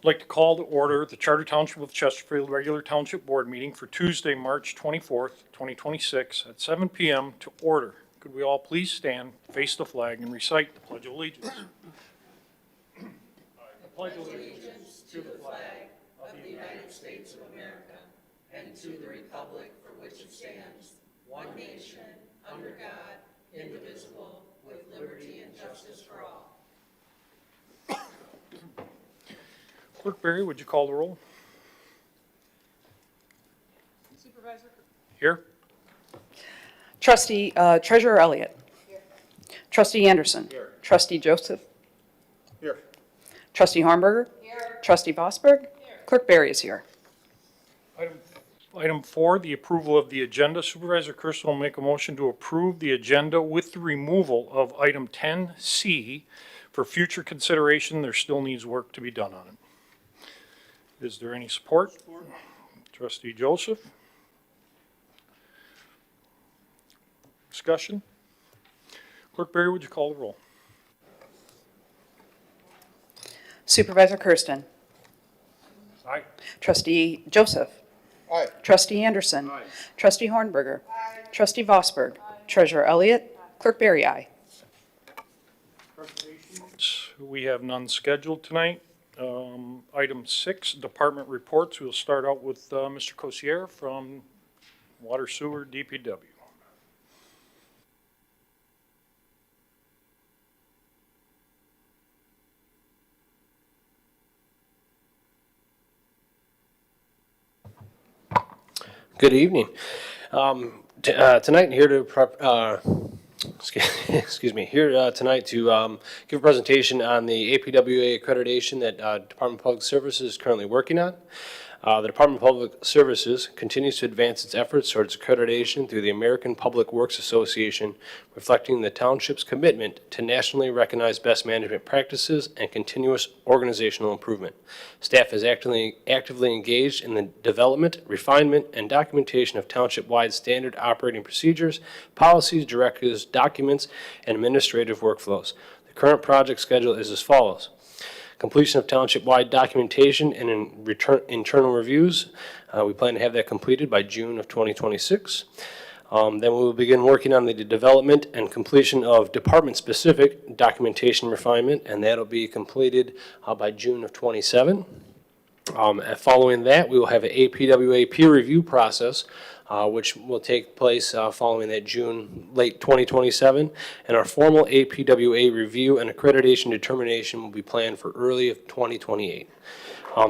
I'd like to call to order the Charter Township of Chesterfield regular township board meeting for Tuesday, March 24th, 2026 at 7 p.m. to order. Could we all please stand, face the flag, and recite the Pledge of Allegiance? I pledge allegiance to the flag of the United States of America and to the republic for which it stands, one nation, under God, indivisible, with liberty and justice for all. Clerk Berry, would you call the roll? Supervisor Here. Treasurer Elliott. Here. Trustee Anderson. Here. Trustee Joseph. Here. Trustee Hornberger. Here. Trustee Vosberg. Here. Clerk Berry is here. Item 4, the approval of the agenda. Supervisor Kersten will make a motion to approve the agenda with the removal of item 10C for future consideration. There still needs work to be done on it. Is there any support? Support. Trustee Joseph. Discussion. Clerk Berry, would you call the roll? Supervisor Kersten. Aye. Trustee Joseph. Aye. Trustee Anderson. Aye. Trustee Hornberger. Aye. Trustee Vosberg. Aye. Treasurer Elliott. Clerk Berry, aye. We have none scheduled tonight. Item 6, department reports. We'll start out with Mr. Cossier from Water Sewer DPW. Good evening. Tonight, here to tonight to give a presentation on the APWA accreditation that Department of Public Services is currently working on. The Department of Public Services continues to advance its efforts towards accreditation through the American Public Works Association, reflecting the Township's commitment to nationally recognized best management practices and continuous organizational improvement. Staff is actively engaged in the development, refinement, and documentation of Township-wide standard operating procedures, policies, directives, documents, and administrative workflows. The current project schedule is as follows. Completion of township-wide documentation and internal reviews. We plan to have that completed by June of 2026. Then we will begin working on the development and completion of department-specific documentation refinement, and that'll be completed by June of 27. Following that, we will have an APWA peer review process, which will take place following that June late 2027, and our formal APWA review and accreditation determination will be planned for early of 2028.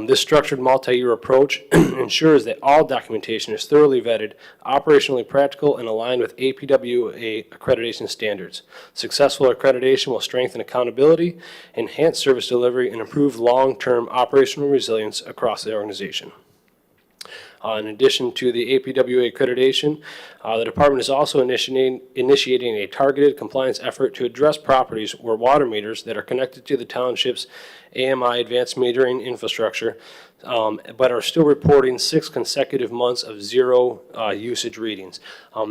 This structured multi-year approach ensures that all documentation is thoroughly vetted, operationally practical, and aligned with APWA accreditation standards. Successful accreditation will strengthen accountability, enhance service delivery, and improve long-term operational resilience across the organization. In addition to the APWA accreditation, the department is also initiating a targeted compliance effort to address properties where water meters that are connected to the township's AMI advanced metering infrastructure, but are still reporting 6 consecutive months of zero usage readings.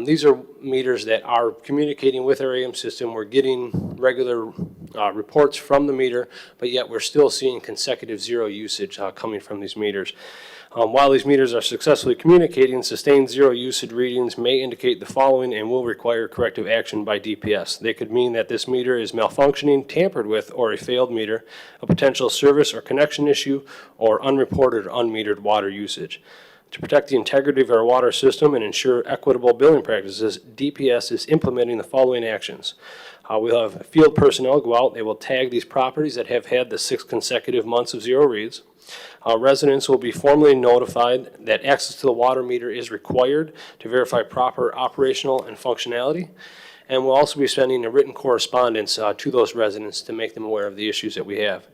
These are meters that are communicating with our AM system. We're getting regular reports from the meter, but yet we're still seeing consecutive zero usage coming from these meters. While these meters are successfully communicating, sustained zero usage readings may indicate the following and will require corrective action by DPS. They could mean that this meter is malfunctioning, tampered with, or a failed meter, a potential service or connection issue, or unreported or unmetered water usage. To protect the integrity of our water system and ensure equitable billing practices, DPS is implementing the following actions. We'll have field personnel go out. They will tag these properties that have had the 6 consecutive months of zero reads. Residents will be formally notified that access to the water meter is required to verify proper operational and functionality. And we'll also be sending a written correspondence to those residents to make them aware of the issues that we have.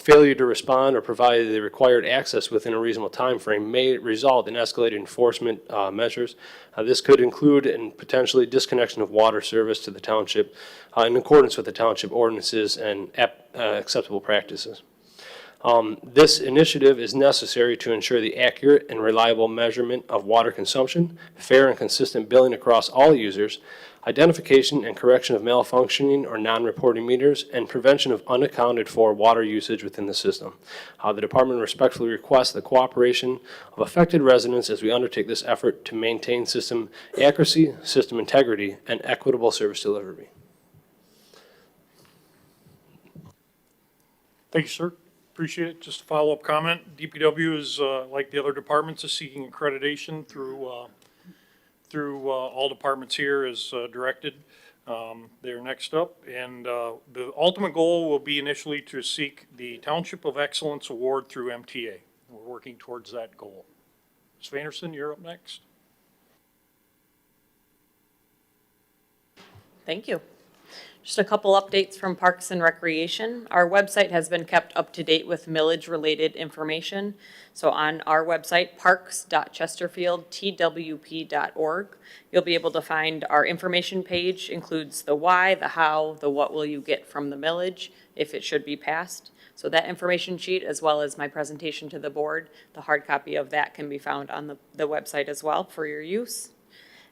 Failure to respond or provide the required access within a reasonable time frame may result in escalated enforcement measures. This could include and potentially disconnection of water service to the township in accordance with the township ordinances and acceptable practices. This initiative is necessary to ensure the accurate and reliable measurement of water consumption, fair and consistent billing across all users, identification and correction of malfunctioning or non-reporting meters, and prevention of unaccounted for water usage within the system. The department respectfully requests the cooperation of affected residents as we undertake this effort to maintain system accuracy, system integrity, and equitable service delivery. Thank you, sir. Appreciate it. Just a follow-up comment. DPW is, like the other departments, is seeking accreditation through all departments here as directed. They're next up, and the ultimate goal will be initially to seek the Township of Excellence Award through MTA. We're working towards that goal. Ms. Vanderson, you're up next. Thank you. Just a couple updates from Parks and Recreation. Our website has been kept up to date with millage-related information. So on our website, parks.chesterfieldtwp.org, you'll be able to find our information page, includes the why, the how, the what will you get from the millage, if it should be passed. So that information sheet, as well as my presentation to the board, the hard copy of that can be found on the website as well for your use.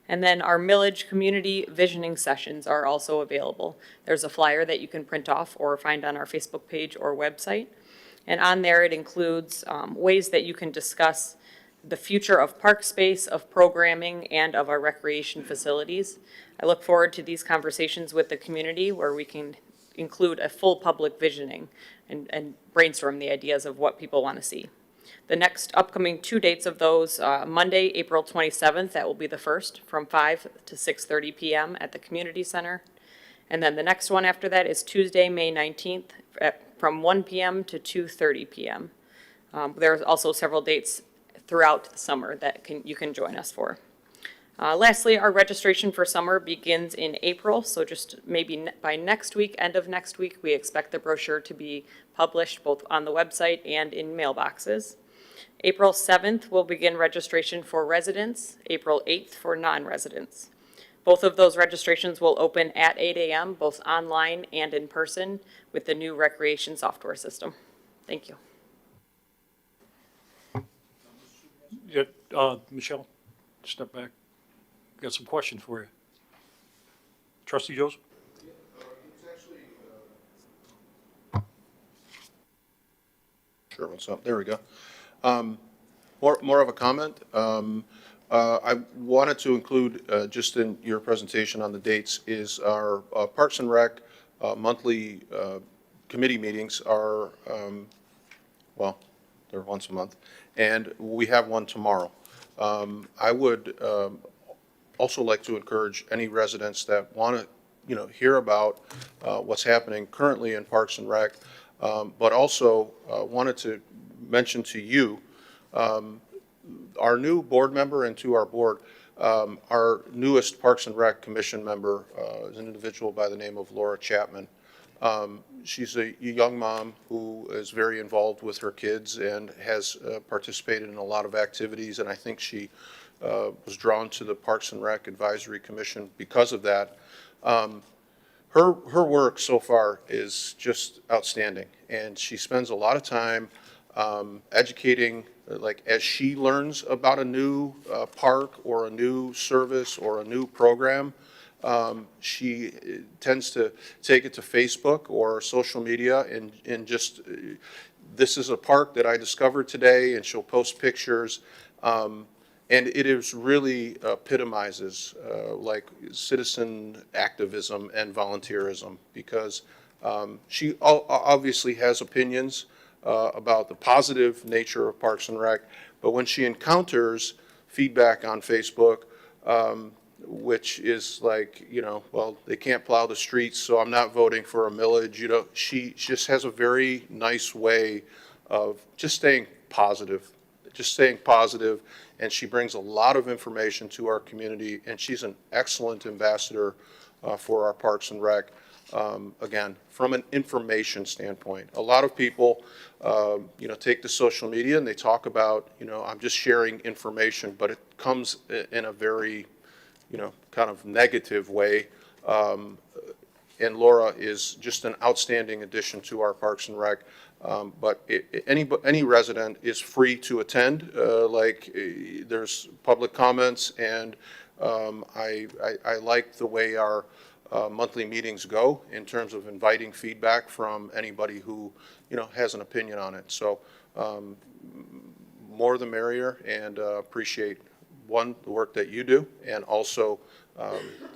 And then our millage community visioning sessions are also available. There's a flyer that you can print off or find on our Facebook page or website. And on there it includes ways that you can discuss the future of park space, of programming, and of our recreation facilities. I look forward to these conversations with the community where we can include a full public visioning and brainstorm the ideas of what people want to see. The next upcoming 2 dates of those, Monday, April 27th, that will be the first, from 5 to 6:30 p.m. at the community center. And then the next one after that is Tuesday, May 19th, from 1 p.m. to 2:30 p.m. There's also several dates throughout the summer that you can join us for. Lastly, our registration for summer begins in April, so just maybe by next week, end of next week, we expect the brochure to be published both on the website and in mailboxes. April 7th will begin registration for residents, April 8th for non-residents. Both of those registrations will open at 8 a.m., both online and in person, with the new recreation software system. Thank you. Yeah, Michelle, step back. Got some questions for you. Trustee Joseph? Sure, what's up? There we go. More of a comment. I wanted to include, just in your presentation on the dates, is our Parks and Rec monthly committee meetings are, well, they're once a month, and we have one tomorrow. I would also like to encourage any residents that want to, hear about what's happening currently in Parks and Rec, but also wanted to mention to you, our new board member and to our board, our newest Parks and Rec Commission member is an individual by the name of Laura Chapman. She's a young mom who is very involved with her kids and has participated in a lot of activities, and I think she was drawn to the Parks and Rec Advisory Commission because of that. Her work so far is just outstanding, and she spends a lot of time educating, like as she learns about a new park or a new service or a new program. She tends to take it to Facebook or social media and just, this is a park that I discovered today, and she'll post pictures. And it is really epitomizes like citizen activism and volunteerism, because she obviously has opinions about the positive nature of Parks and Rec, but when she encounters feedback on Facebook, which is like, well, they can't plow the streets, so I'm not voting for a millage, she just has a very nice way of just staying positive, and she brings a lot of information to our community, and she's an excellent ambassador for our Parks and Rec. Again, from an information standpoint, a lot of people, take to social media and they talk about, I'm just sharing information, but it comes in a very, kind of negative way. And Laura is just an outstanding addition to our Parks and Rec. But any resident is free to attend. There's public comments, and I like the way our monthly meetings go in terms of inviting feedback from anybody who, has an opinion on it. So more the merrier, and appreciate, one, the work that you do, and also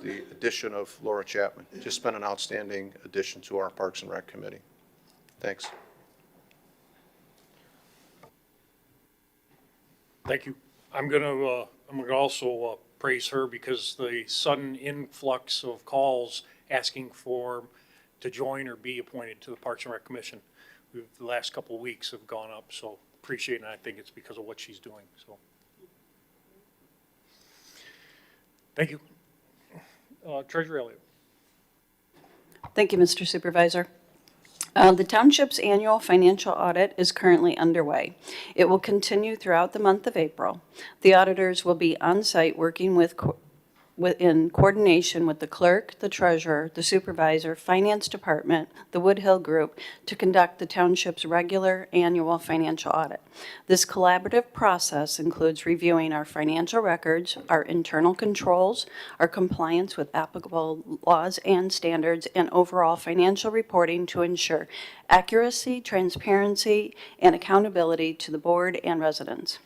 the addition of Laura Chapman. Just been an outstanding addition to our Parks and Rec Committee. Thanks. Thank you. I'm gonna also praise her because the sudden influx of calls asking to join or be appointed to the Parks and Rec Commission the last couple of weeks have gone up, so appreciate it, and I think it's because of what she's doing, so. Thank you. Treasurer Elliott. Thank you, Mr. Supervisor. The Township's annual financial audit is currently underway. It will continue throughout the month of April. The auditors will be on site working in coordination with the clerk, the treasurer, the supervisor, finance department, the Woodhill Group, to conduct the Township's regular annual financial audit. This collaborative process includes reviewing our financial records, our internal controls, our compliance with applicable laws and standards, and overall financial reporting to ensure accuracy, transparency, and accountability to the board and residents.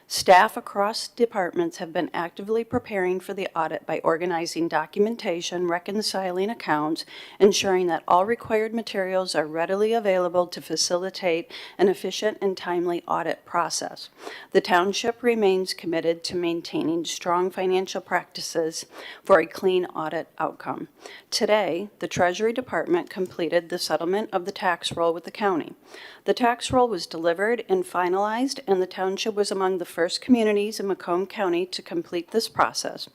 Staff across departments have been actively preparing for the audit by organizing documentation, reconciling accounts, ensuring that all required materials are readily available to facilitate an efficient and timely audit process. The Township remains committed to maintaining strong financial practices for a clean audit outcome. Today, the Treasury Department completed the settlement of the tax roll with the county. The tax roll was delivered and finalized, and the Township was among the first communities in Macomb County to complete this process.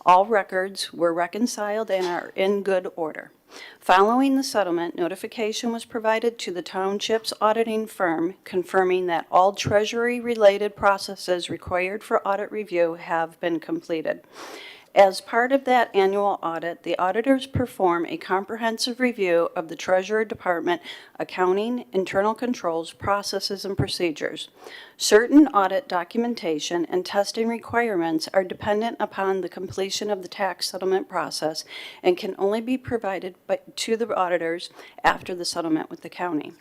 All records were reconciled and are in good order. Following the settlement, notification was provided to the Township's auditing firm confirming that all Treasury-related processes required for audit review have been completed. As part of that annual audit, the auditors perform a comprehensive review of the Treasurer Department accounting, internal controls, processes, and procedures. Certain audit documentation and testing requirements are dependent upon the completion of the tax settlement process and can only be provided to the auditors after the settlement with the county.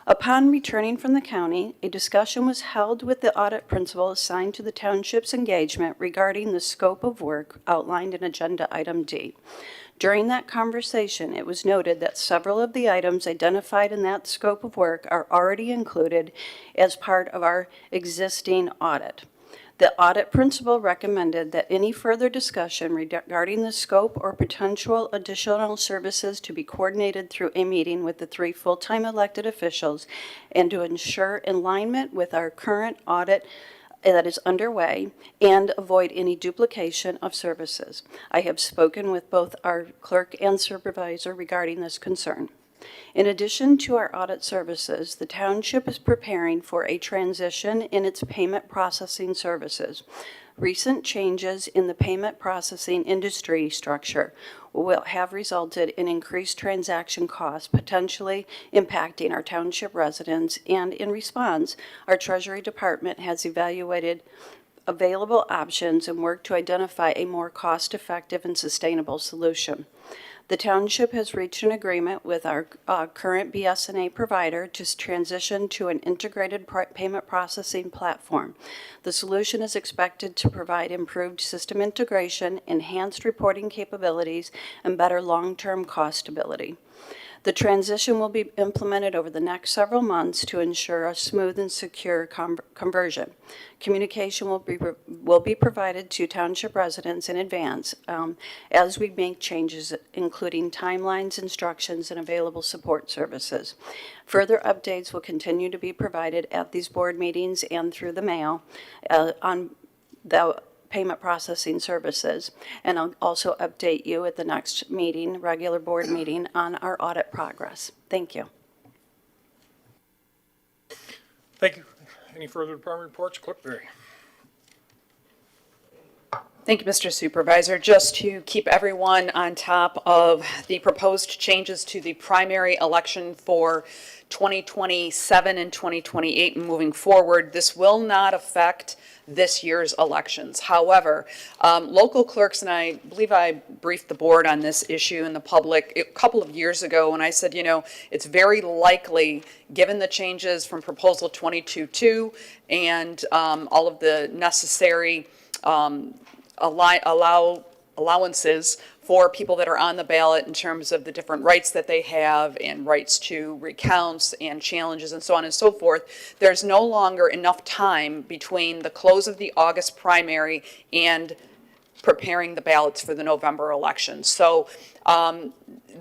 Upon returning from the county, a discussion was held with the audit principal assigned to the Township's engagement regarding the scope of work outlined in Agenda Item D. During that conversation, it was noted that several of the items identified in that scope of work are already included as part of our existing audit. The audit principal recommended that any further discussion regarding the scope or potential additional services to be coordinated through a meeting with the 3 full-time elected officials and to ensure alignment with our current audit that is underway and avoid any duplication of services. I have spoken with both our clerk and supervisor regarding this concern. In addition to our audit services, the Township is preparing for a transition in its payment processing services. Recent changes in the payment processing industry structure will have resulted in increased transaction costs, potentially impacting our Township residents, and in response, our Treasury Department has evaluated available options and worked to identify a more cost-effective and sustainable solution. The Township has reached an agreement with our current BS&A provider to transition to an integrated payment processing platform. The solution is expected to provide improved system integration, enhanced reporting capabilities, and better long-term cost stability. The transition will be implemented over the next several months to ensure a smooth and secure conversion. Communication will be provided to Township residents in advance as we make changes, including timelines, instructions, and available support services. Further updates will continue to be provided at these board meetings and through the mail on the payment processing services, and I'll also update you at the next meeting, regular board meeting, on our audit progress. Thank you. Thank you. Any further department reports? Clerk Berry. Thank you, Mr. Supervisor. Just to keep everyone on top of the proposed changes to the primary election for 2027 and 2028 and moving forward, this will not affect this year's elections. However, local clerks, and I believe I briefed the board on this issue in the public a couple of years ago, and I said, you know, it's very likely, given the changes from Proposal 22-2 and all of the necessary allowances for people that are on the ballot in terms of the different rights that they have and rights to recounts and challenges and so on and so forth. There's no longer enough time between the close of the August primary and preparing the ballots for the November election. So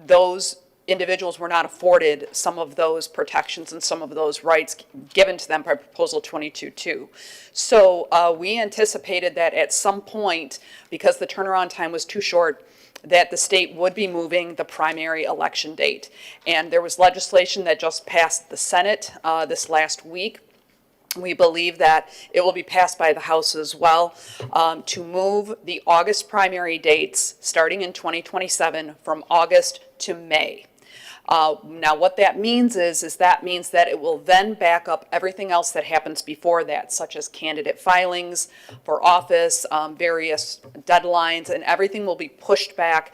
those individuals were not afforded some of those protections and some of those rights given to them by Proposal 22-2. So we anticipated that at some point, because the turnaround time was too short, that the state would be moving the primary election date. And there was legislation that just passed the Senate this last week. We believe that it will be passed by the House as well to move the August primary dates starting in 2027 from August to May. Now what that means is that means that it will then back up everything else that happens before that, such as candidate filings for office, various deadlines, and everything will be pushed back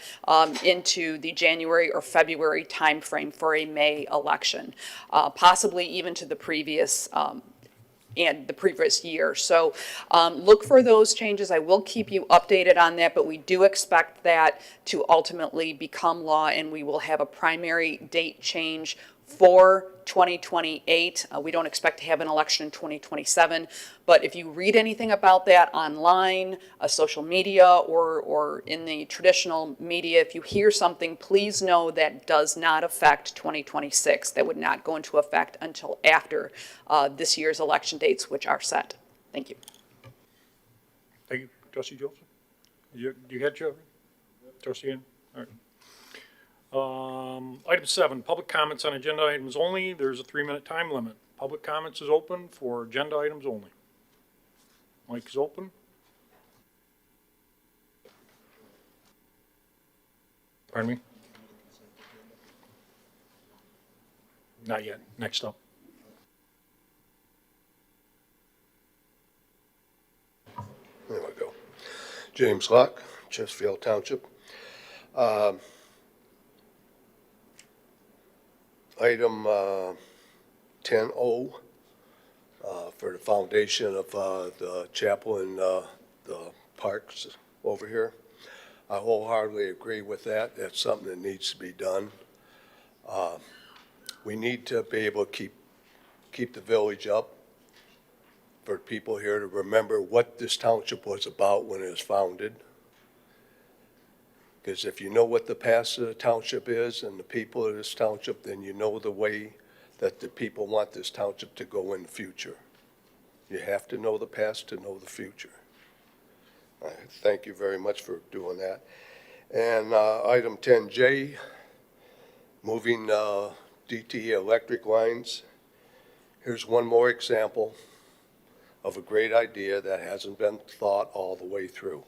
into the January or February timeframe for a May election, possibly even to the previous year. So look for those changes. I will keep you updated on that, but we do expect that to ultimately become law, and we will have a primary date change for 2028. We don't expect to have an election in 2027, but if you read anything about that online, social media, or in the traditional media, if you hear something, please know that does not affect 2026. That would not go into effect until after this year's election dates, which are set. Thank you. Thank you, Trustee Joseph. You got Joe? Trustee Ian? All right. Item 7, public comments on agenda items only. There's a 3-minute time limit. Public comments is open for agenda items only. Mic is open. Pardon me? Not yet. Next up. There we go. James Luck, Chesterfield Township. Item 10-0 for the foundation of the chapel and the parks over here. I wholeheartedly agree with that. That's something that needs to be done. We need to be able to keep the village up for people here to remember what this township was about when it was founded. Because if you know what the past of the township is and the people of this township, then you know the way that the people want this township to go in the future. You have to know the past to know the future. I thank you very much for doing that. And item 10J, moving DTE electric lines. Here's one more example of a great idea that hasn't been thought all the way through.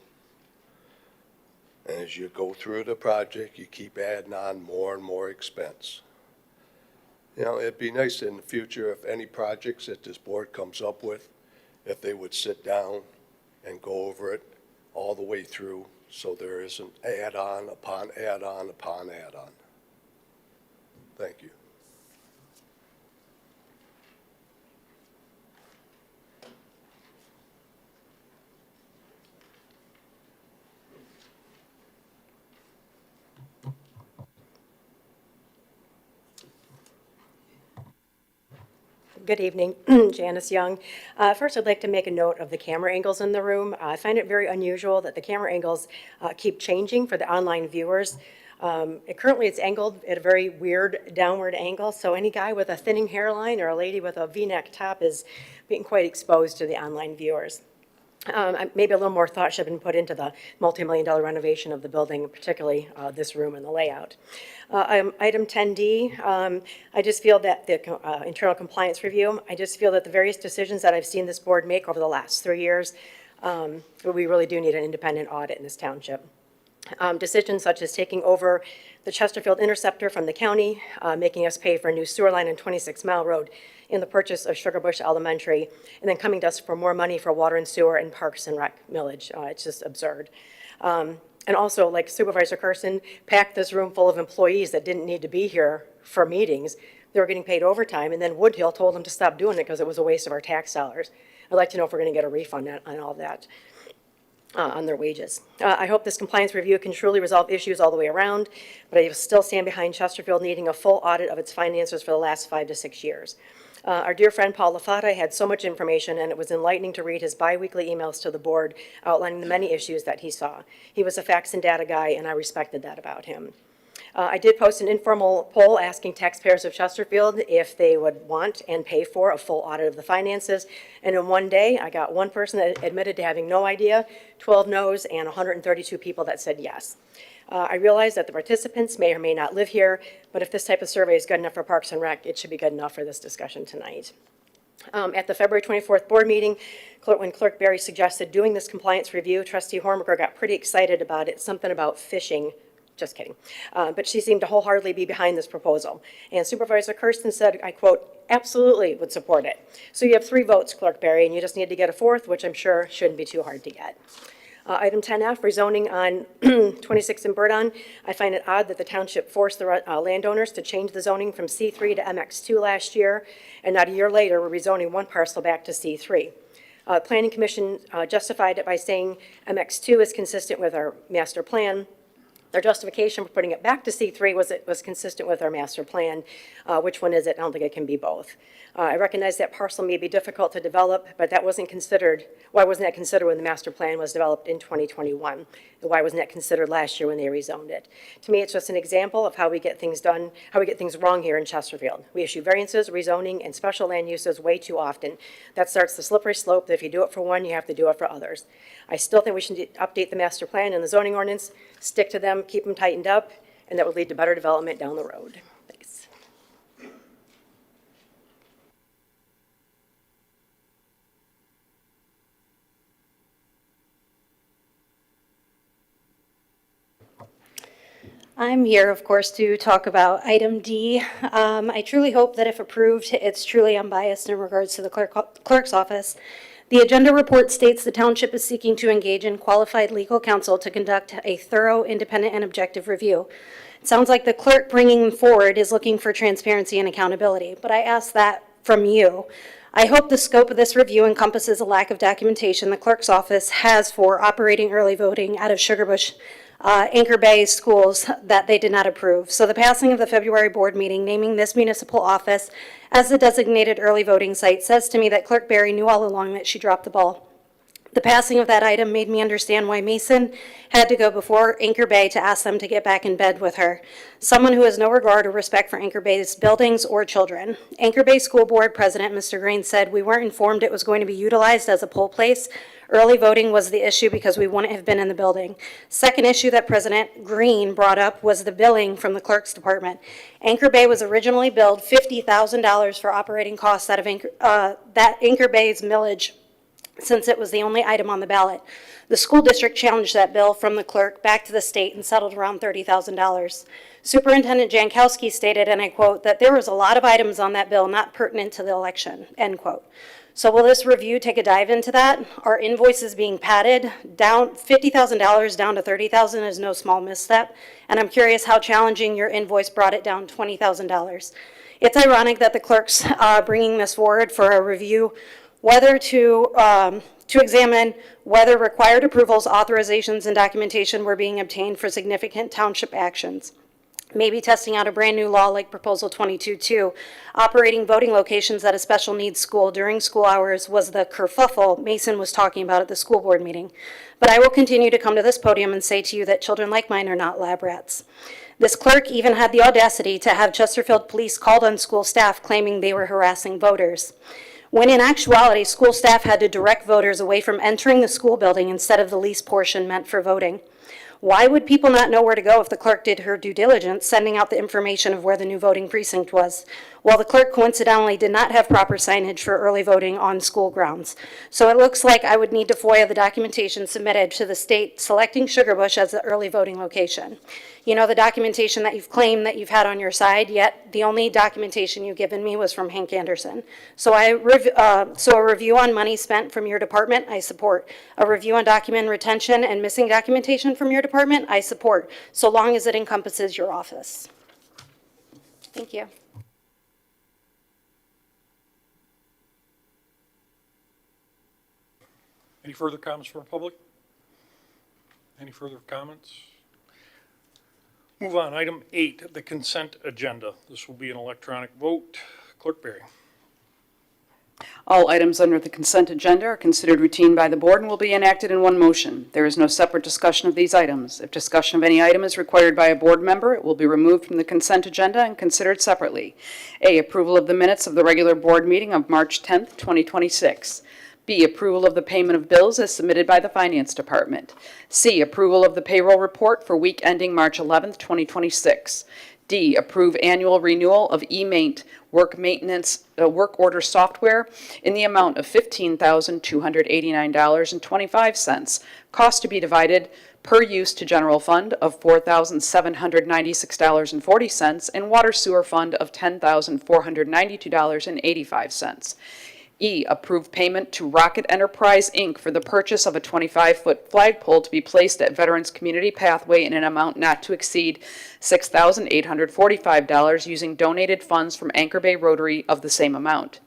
And as you go through the project, you keep adding on more and more expense. You know, it'd be nice in the future if any projects that this board comes up with, if they would sit down and go over it all the way through so there isn't add-on upon add-on upon add-on. Thank you. Good evening, Janice Young. First, I'd like to make a note of the camera angles in the room. I find it very unusual that the camera angles keep changing for the online viewers. Currently, it's angled at a very weird downward angle, so any guy with a thinning hairline or a lady with a V-neck top is being quite exposed to the online viewers. Maybe a little more thought should have been put into the multi-million-dollar renovation of the building, particularly this room and the layout. Item 10D, I just feel that the internal compliance review, I just feel that the various decisions that I've seen this board make over the last 3 years But we really do need an independent audit in this township. Decisions such as taking over the Chesterfield Interceptor from the county, making us pay for a new sewer line on 26 Mile Road, and the purchase of Sugar Bush Elementary, and then coming to us for more money for water and sewer and parks and rec millage. It's just absurd. And also, like Supervisor Kersten packed this room full of employees that didn't need to be here for meetings. They were getting paid overtime, and then Woodhill told them to stop doing it because it was a waste of our tax dollars. I'd like to know if we're going to get a refund on all of that. On their wages. I hope this compliance review can truly resolve issues all the way around, but I still stand behind Chesterfield needing a full audit of its finances for the last 5 to 6 years. Our dear friend Paul LaFata had so much information, and it was enlightening to read his biweekly emails to the board outlining the many issues that he saw. He was a facts and data guy, and I respected that about him. I did post an informal poll asking taxpayers of Chesterfield if they would want and pay for a full audit of the finances. And in one day, I got one person that admitted to having no idea, 12 no's, and 132 people that said yes. I realize that the participants may or may not live here, but if this type of survey is good enough for Parks and Rec, it should be good enough for this discussion tonight. At the February 24th board meeting, when Clerk Berry suggested doing this compliance review, Trustee Hormaker got pretty excited about it, something about fishing. Just kidding. But she seemed to wholeheartedly be behind this proposal. And Supervisor Kersten said, I quote, absolutely would support it. So you have 3 votes, Clerk Berry, and you just need to get a 4th, which I'm sure shouldn't be too hard to get. Item 10F, rezoning on 26 in Burdon. I find it odd that the township forced the landowners to change the zoning from C3 to MX2 last year, and not a year later, we're rezoning one parcel back to C3. Planning Commission justified it by saying MX2 is consistent with our master plan. Their justification for putting it back to C3 was it was consistent with our master plan. Which one is it? I don't think it can be both. I recognize that parcel may be difficult to develop, but that wasn't considered. Why wasn't that considered when the master plan was developed in 2021? And why wasn't that considered last year when they rezoned it? To me, it's just an example of how we get things done, how we get things wrong here in Chesterfield. We issue variances, rezoning, and special land uses way too often. That starts the slippery slope that if you do it for one, you have to do it for others. I still think we should update the master plan and the zoning ordinance, stick to them, keep them tightened up, and that would lead to better development down the road. Thanks. I'm here, of course, to talk about item D. I truly hope that if approved, it's truly unbiased in regards to the clerk's office. The agenda report states the township is seeking to engage in qualified legal counsel to conduct a thorough, independent, and objective review. It sounds like the clerk bringing forward is looking for transparency and accountability, but I ask that from you. I hope the scope of this review encompasses a lack of documentation the clerk's office has for operating early voting out of Sugar Bush Anchor Bay schools that they did not approve. So the passing of the February board meeting naming this municipal office as the designated early voting site says to me that Clerk Berry knew all along that she dropped the ball. The passing of that item made me understand why Mason had to go before Anchor Bay to ask them to get back in bed with her. Someone who has no regard or respect for Anchor Bay's buildings or children. Anchor Bay School Board President Mr. Green said, "We weren't informed it was going to be utilized as a poll place. Early voting was the issue because we wouldn't have been in the building." Second issue that President Green brought up was the billing from the clerk's department. Anchor Bay was originally billed $50,000 for operating costs out of Anchor Bay's millage, since it was the only item on the ballot. The school district challenged that bill from the clerk back to the state and settled around $30,000. Superintendent Jankowski stated, and I quote, that there was a lot of items on that bill not pertinent to the election, end quote. So will this review take a dive into that? Are invoices being padded down? $50,000 down to $30,000 is no small misstep, and I'm curious how challenging your invoice brought it down $20,000. It's ironic that the clerk's bringing this forward for a review, whether to examine whether required approvals, authorizations, and documentation were being obtained for significant township actions. Maybe testing out a brand new law like Proposal 22-2. Operating voting locations at a special needs school during school hours was the kerfuffle Mason was talking about at the school board meeting. But I will continue to come to this podium and say to you that children like mine are not lab rats. This clerk even had the audacity to have Chesterfield police called on school staff claiming they were harassing voters, when in actuality, school staff had to direct voters away from entering the school building instead of the lease portion meant for voting. Why would people not know where to go if the clerk did her due diligence, sending out the information of where the new voting precinct was? Well, the clerk coincidentally did not have proper signage for early voting on school grounds. So it looks like I would need to FOIA the documentation submitted to the state selecting Sugar Bush as the early voting location. You know, the documentation that you've claimed that you've had on your side, yet the only documentation you've given me was from Hank Anderson. So a review on money spent from your department, I support. A review on document retention and missing documentation from your department, I support, so long as it encompasses your office. Thank you. Any further comments from the public? Any further comments? Move on, item 8, the consent agenda. This will be an electronic vote. Clerk Berry. All items under the consent agenda are considered routine by the board and will be enacted in one motion. There is no separate discussion of these items. If discussion of any item is required by a board member, it will be removed from the consent agenda and considered separately. A, approval of the minutes of the regular board meeting of March 10th, 2026. B, approval of the payment of bills as submitted by the Finance Department. C, approval of the payroll report for week ending March 11th, 2026. D, approve annual renewal of eMaint work order software in the amount of $15,289.25. Cost to be divided per use to general fund of $4,796.40 and water sewer fund of $10,492.85. E, approve payment to Rocket Enterprise, Inc. for the purchase of a 25-foot flagpole to be placed at Veterans Community Pathway in an amount not to exceed $6,845 using donated funds from Anchor Bay Rotary of the same amount.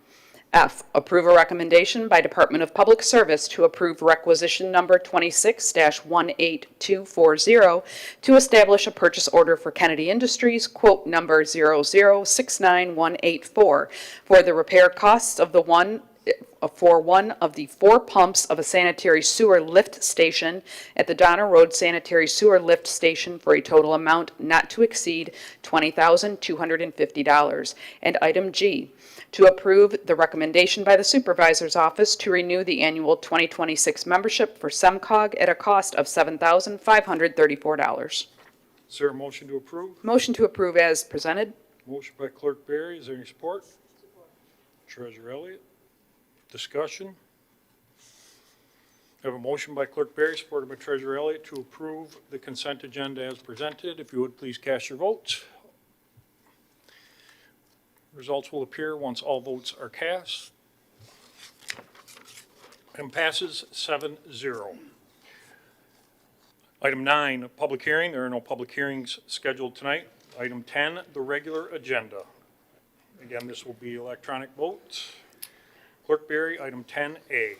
F, approve a recommendation by Department of Public Service to approve requisition number 26-18240 to establish a purchase order for Kennedy Industries, quote number 0069184, for the repair costs of one of the 4 pumps of a sanitary sewer lift station at the Donner Road Sanitary Sewer Lift Station for a total amount not to exceed $20,250. And item G, to approve the recommendation by the Supervisor's Office to renew the annual 2026 membership for SEMCOG at a cost of $7,534. Is there a motion to approve? Motion to approve as presented. Motion by Clerk Berry. Is there any support? Treasurer Elliott. Discussion. I have a motion by Clerk Berry, supported by Treasurer Elliott, to approve the consent agenda as presented. If you would, please cast your votes. Results will appear once all votes are cast. And passes 7-0. Item 9, public hearing. There are no public hearings scheduled tonight. Item 10, the regular agenda. Again, this will be electronic votes. Clerk Berry, item 10A.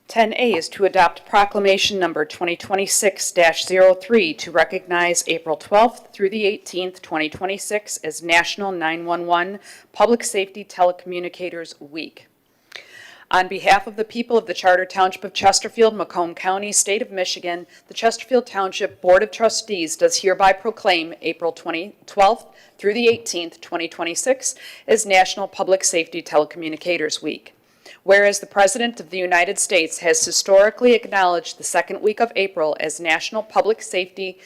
10A is to adopt proclamation number 2026-03 to recognize April 12th through the 18th, 2026 as National 911 Public Safety Telecommunicators Week. On behalf of the people of the Charter Township of Chesterfield, Macomb County, State of Michigan, the Chesterfield Township Board of Trustees does hereby proclaim April 12th through the 18th, 2026 as National Public Safety Telecommunicators Week. Whereas the President of the United States has historically acknowledged the second week of April as National Public Safety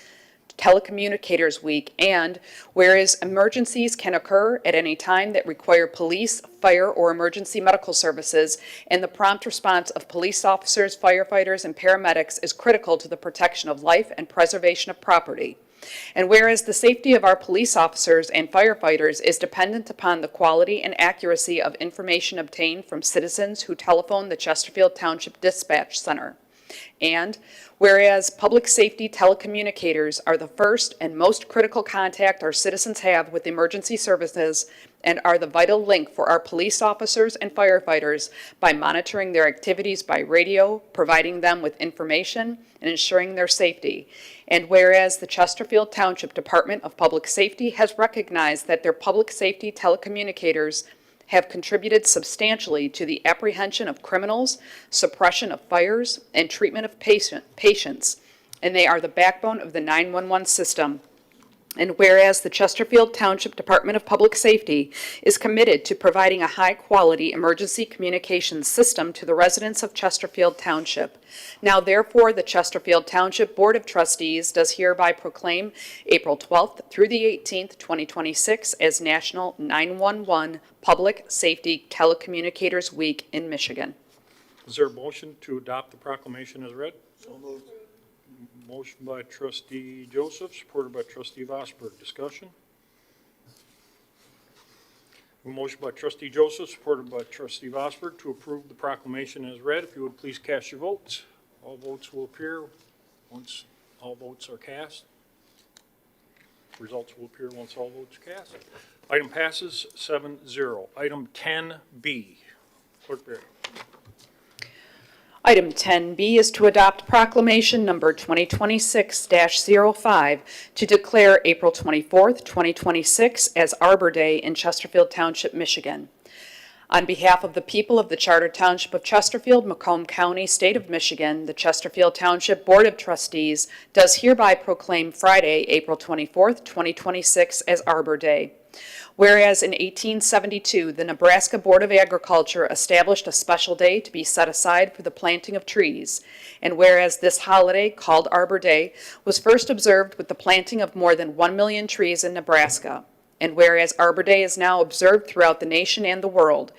Telecommunicators Week, and whereas emergencies can occur at any time that require police, fire, or emergency medical services, and the prompt response of police officers, firefighters, and paramedics is critical to the protection of life and preservation of property. And whereas the safety of our police officers and firefighters is dependent upon the quality and accuracy of information obtained from citizens who telephone the Chesterfield Township Dispatch Center. And whereas public safety telecommunicators are the first and most critical contact our citizens have with emergency services and are the vital link for our police officers and firefighters by monitoring their activities by radio, providing them with information, and ensuring their safety. And whereas the Chesterfield Township Department of Public Safety has recognized that their public safety telecommunicators have contributed substantially to the apprehension of criminals, suppression of fires, and treatment of patients, and they are the backbone of the 911 system. And whereas the Chesterfield Township Department of Public Safety is committed to providing a high-quality emergency communications system to the residents of Chesterfield Township. Now therefore, the Chesterfield Township Board of Trustees does hereby proclaim April 12th through the 18th, 2026 as National 911 Public Safety Telecommunicators Week in Michigan. Is there a motion to adopt the proclamation as read? So moved. Motion by trustee Joseph, supported by trustee Vosberg. Discussion? A motion by trustee Joseph, supported by trustee Vosberg, to approve the proclamation as read. If you would please cast your votes. All votes will appear once all votes are cast. Results will appear once all votes are cast. Item passes 7-0. Item 10B. Clerk Berry. Item 10B is to adopt proclamation number 2026-05 to declare April 24th, 2026 as Arbor Day in Chesterfield Township, Michigan. On behalf of the people of the Charter Township of Chesterfield, Macomb County, State of Michigan, the Chesterfield Township Board of Trustees does hereby proclaim Friday, April 24th, 2026 as Arbor Day. Whereas in 1872, the Nebraska Board of Agriculture established a special day to be set aside for the planting of trees, and whereas this holiday, called Arbor Day, was first observed with the planting of more than 1 million trees in Nebraska, and whereas Arbor Day is now observed throughout the nation and the world,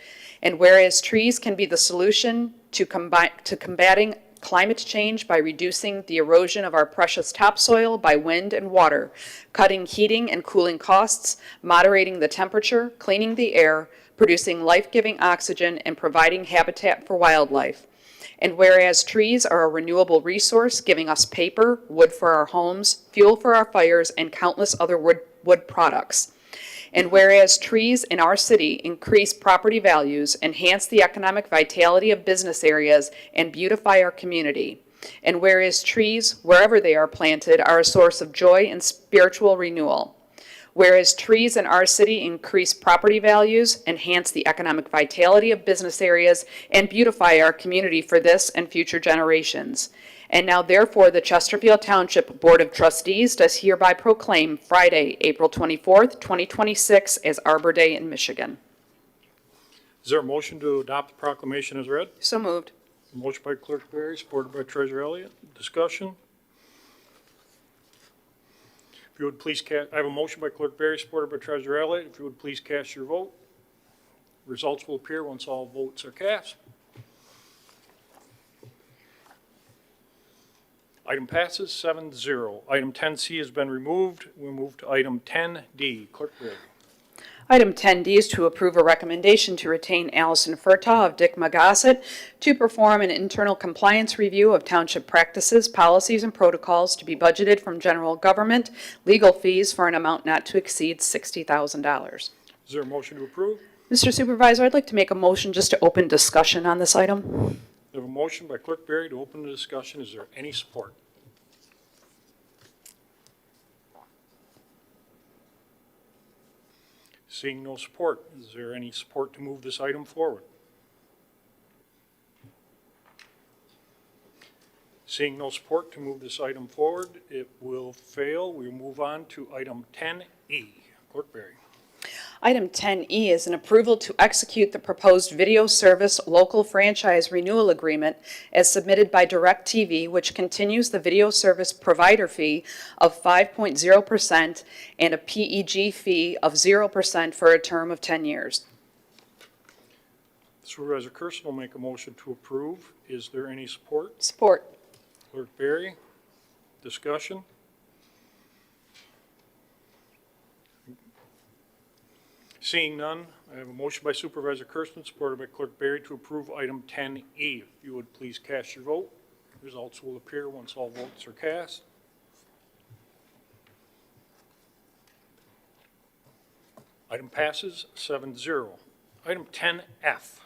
and whereas trees can be the solution to combating climate change by reducing the erosion of our precious topsoil by wind and water, cutting heating and cooling costs, moderating the temperature, cleaning the air, producing life-giving oxygen, and providing habitat for wildlife. And whereas trees are a renewable resource, giving us paper, wood for our homes, fuel for our fires, and countless other wood products. And whereas trees in our city increase property values, enhance the economic vitality of business areas, and beautify our community. And whereas trees, wherever they are planted, are a source of joy and spiritual renewal. Whereas trees in our city increase property values, enhance the economic vitality of business areas, and beautify our community for this and future generations. And now therefore, the Chesterfield Township Board of Trustees does hereby proclaim Friday, April 24th, 2026 as Arbor Day in Michigan. Is there a motion to adopt the proclamation as read? So moved. Motion by Clerk Berry, supported by Treasurer Elliott. Discussion? If you would please I have a motion by Clerk Berry, supported by Treasurer Elliott. If you would please cast your vote. Results will appear once all votes are cast. Item passes 7-0. Item 10C has been removed. We move to item 10D. Clerk Berry. Item 10D is to approve a recommendation to retain Allison Furtaw of Dick Magossett to perform an internal compliance review of township practices, policies, and protocols to be budgeted from general government legal fees for an amount not to exceed $60,000. Is there a motion to approve? Mr. Supervisor, I'd like to make a motion just to open discussion on this item. We have a motion by Clerk Berry to open the discussion. Is there any support? Seeing no support, is there any support to move this item forward? Seeing no support to move this item forward, it will fail. We move on to item 10E. Clerk Berry. Item 10E is an approval to execute the proposed video service local franchise renewal agreement as submitted by DirecTV, which continues the video service provider fee of 5.0% and a PEG fee of 0% for a term of 10 years. Supervisor Kersten will make a motion to approve. Is there any support? Support. Clerk Berry. Discussion. Seeing none, I have a motion by Supervisor Kersten, supported by Clerk Berry, to approve item 10E. If you would please cast your vote. Results will appear once all votes are cast. Item passes 7-0. Item 10F.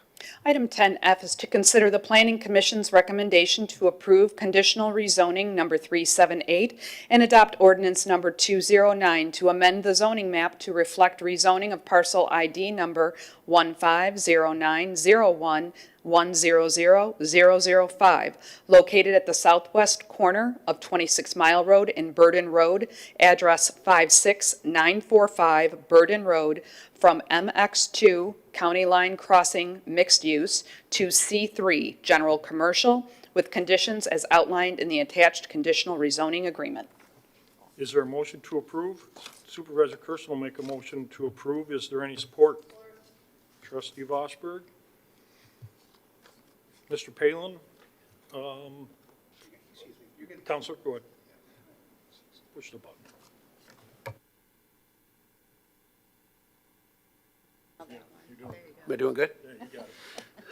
Item 10F is to consider the Planning Commission's recommendation to approve conditional rezoning number 378 and adopt ordinance number 209 to amend the zoning map to reflect rezoning of parcel ID number 1509011 100005, located at the southwest corner of 26 Mile Road and Burden Road, address 56945 Burden Road, from MX2 County Line Crossing Mixed Use to C3 General Commercial, with conditions as outlined in the attached conditional rezoning agreement. Is there a motion to approve? Supervisor Kersten will make a motion to approve. Is there any support? Trustee Vosberg? Mr. Palin? Counselor, go ahead. Push the button. Am I doing good?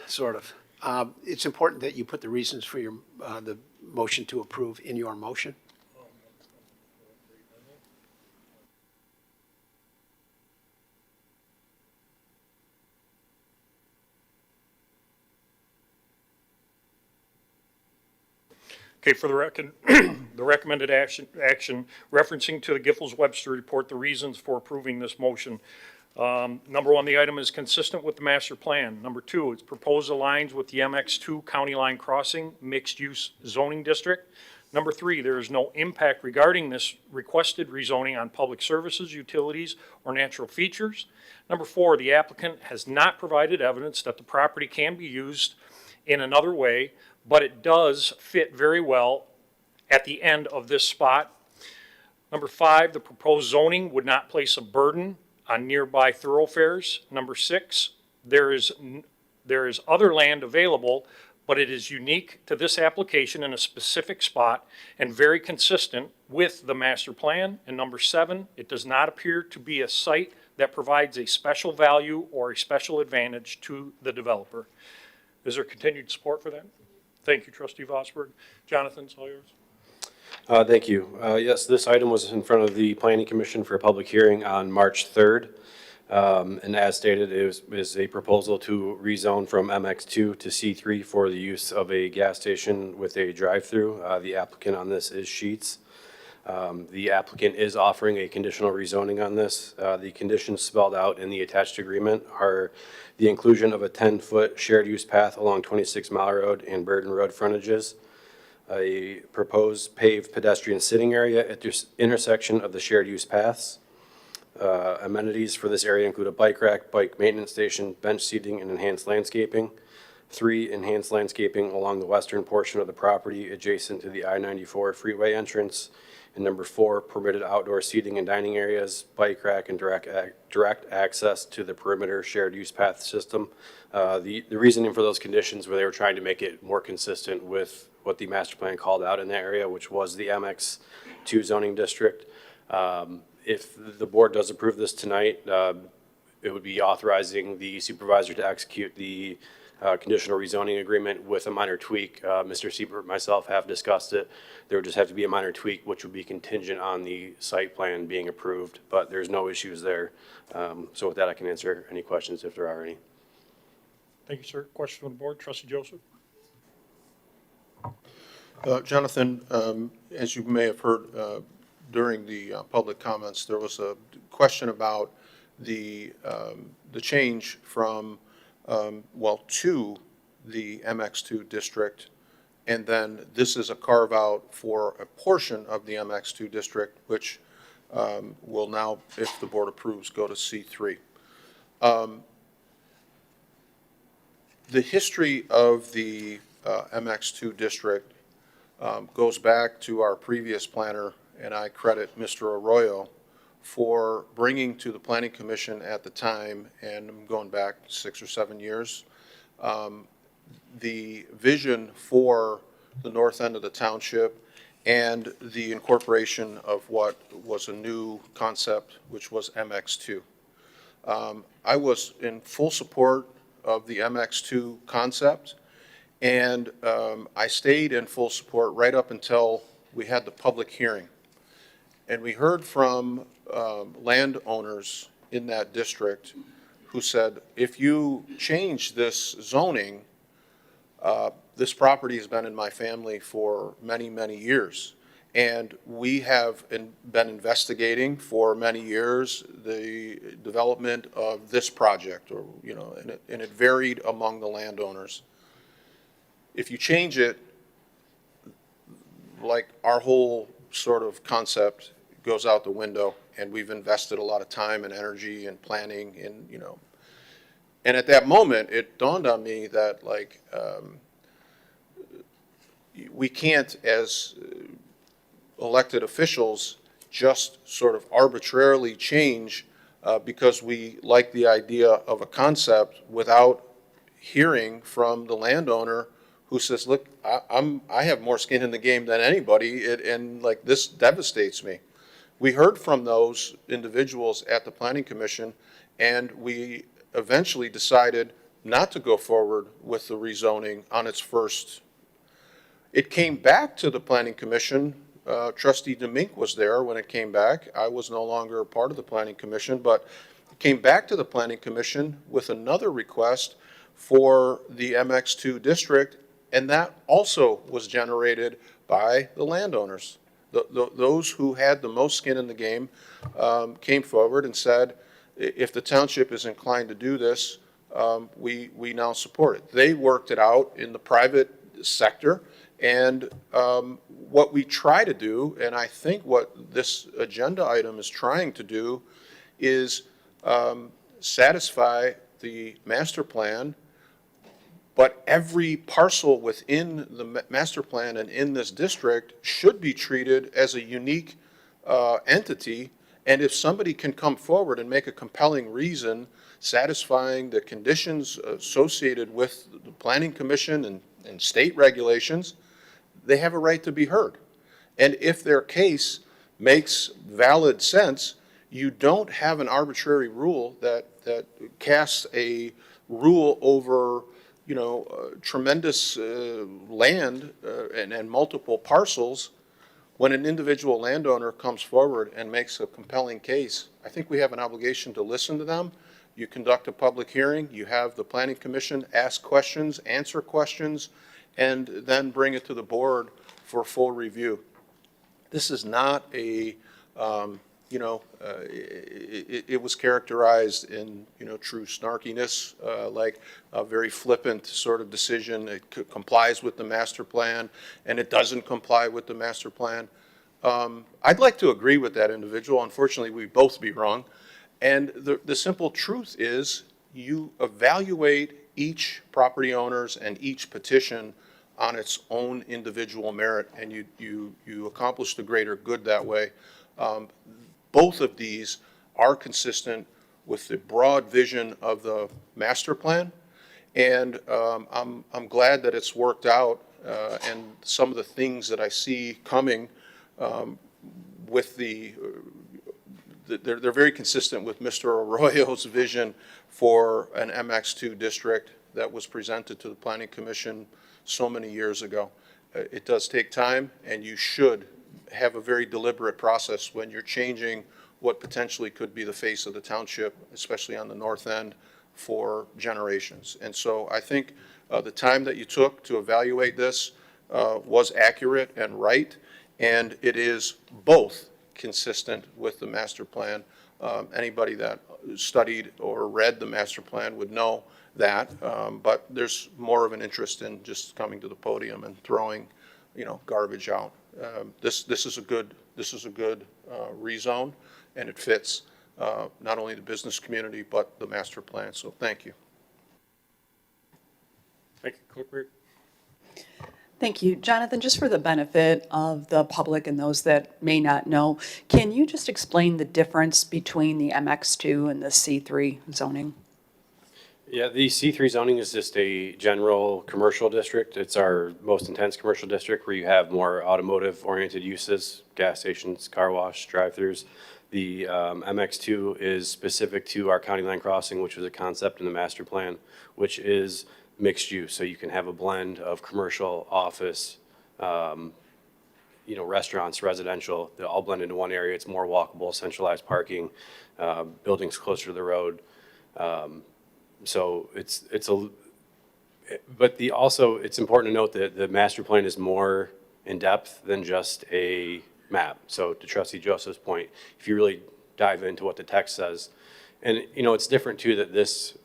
Sort of. It's important that you put the reasons for your, the motion to approve in your motion. Okay, for the the recommended action referencing to the Giffords-Webster report, the reasons for approving this motion. Number one, the item is consistent with the master plan. Number two, its proposed aligns with the MX2 County Line Crossing mixed-use zoning district. Number three, there is no impact regarding this requested rezoning on public services, utilities, or natural features. Number four, the applicant has not provided evidence that the property can be used in another way, but it does fit very well at the end of this spot. Number five, the proposed zoning would not place a burden on nearby thoroughfares. Number six, there is other land available, but it is unique to this application in a specific spot and very consistent with the master plan. And number seven, it does not appear to be a site that provides a special value or a special advantage to the developer. Is there continued support for that? Thank you, Trustee Vosberg. Jonathan, it's all yours. Thank you. Yes, this item was in front of the Planning Commission for a public hearing on March 3rd. And as stated, it is a proposal to rezone from MX2 to C3 for the use of a gas station with a drive-through. The applicant on this is Sheets. The applicant is offering a conditional rezoning on this. The conditions spelled out in the attached agreement are the inclusion of a 10-foot shared use path along 26 Mile Road and Burden Road frontages, a proposed paved pedestrian sitting area at the intersection of the shared use paths. Amenities for this area include a bike rack, bike maintenance station, bench seating, and enhanced landscaping. 3, enhanced landscaping along the western portion of the property adjacent to the I-94 freeway entrance. And number 4, permitted outdoor seating and dining areas, bike rack, and direct access to the perimeter shared use path system. The reasoning for those conditions were they were trying to make it more consistent with what the master plan called out in that area, which was the MX2 zoning district. If the board does approve this tonight, it would be authorizing the supervisor to execute the conditional rezoning agreement with a minor tweak. Mr. Siebert and myself have discussed it. There would just have to be a minor tweak, which would be contingent on the site plan being approved, but there's no issues there. So with that, I can answer any questions if there are any. Thank you, sir. Question from the board, Trustee Joseph. Jonathan, as you may have heard during the public comments, there was a question about the change from to the MX2 district, and then this is a carve-out for a portion of the MX2 district, which will now, if the board approves, go to C3. The history of the MX2 district goes back to our previous planner, and I credit Mr. Arroyo for bringing to the Planning Commission at the time, and I'm going back 6 or 7 years, the vision for the north end of the township and the incorporation of what was a new concept, which was MX2. I was in full support of the MX2 concept, and I stayed in full support right up until we had the public hearing. And we heard from landowners in that district who said, if you change this zoning, this property has been in my family for many, many years. And we have been investigating for many years the development of this project, or, and it varied among the landowners. if you change it, like our whole sort of concept goes out the window, and we've invested a lot of time and energy and planning and, you know. And at that moment, it dawned on me that like, we can't, as elected officials, just sort of arbitrarily change because we like the idea of a concept without hearing from the landowner who says, look, I have more skin in the game than anybody, and like this devastates me. We heard from those individuals at the Planning Commission, and we eventually decided not to go forward with the rezoning on its first. It came back to the Planning Commission. Trustee DeMink was there when it came back. I was no longer a part of the Planning Commission, but it came back to the Planning Commission with another request for the MX2 district, and that also was generated by the landowners. Those who had the most skin in the game came forward and said, if the township is inclined to do this, we now support it. They worked it out in the private sector, and what we try to do, and I think what this agenda item is trying to do, is satisfy the master plan, but every parcel within the master plan and in this district should be treated as a unique entity. And if somebody can come forward and make a compelling reason satisfying the conditions associated with the Planning Commission and state regulations, they have a right to be heard. And if their case makes valid sense, you don't have an arbitrary rule that casts a rule over, you know, tremendous land and multiple parcels. When an individual landowner comes forward and makes a compelling case, I think we have an obligation to listen to them. You conduct a public hearing, you have the Planning Commission ask questions, answer questions, and then bring it to the board for full review. This is not a, it was characterized in, true snarkiness, like a very flippant sort of decision. It complies with the master plan, and it doesn't comply with the master plan. I'd like to agree with that individual. Unfortunately, we'd both be wrong. And the simple truth is you evaluate each property owner's and each petition on its own individual merit, and you accomplish the greater good that way. Both of these are consistent with the broad vision of the master plan, and I'm glad that it's worked out, and some of the things that I see coming with they're very consistent with Mr. Arroyo's vision for an MX2 district that was presented to the Planning Commission so many years ago. It does take time, and you should have a very deliberate process when you're changing what potentially could be the face of the township, especially on the north end, for generations. And so I think the time that you took to evaluate this was accurate and right, and it is both consistent with the master plan. Anybody that studied or read the master plan would know that, but there's more of an interest in just coming to the podium and throwing, garbage out. This is a good rezone, and it fits not only the business community but the master plan. So thank you. Thank you, Clerk Reed. Thank you. Jonathan, just for the benefit of the public and those that may not know, can you just explain the difference between the MX2 and the C3 zoning? Yeah, the C3 zoning is just a general commercial district. It's our most intense commercial district where you have more automotive-oriented uses, gas stations, car wash, drive-throughs. The MX2 is specific to our county line crossing, which was a concept in the master plan, which is mixed use. So you can have a blend of commercial, office, restaurants, residential. They all blend into one area. It's more walkable, centralized parking, buildings closer to the road. So it's important to note that the master plan is more in depth than just a map. So to Trustee Joseph's point, if you really dive into what the text says, and it's different too that this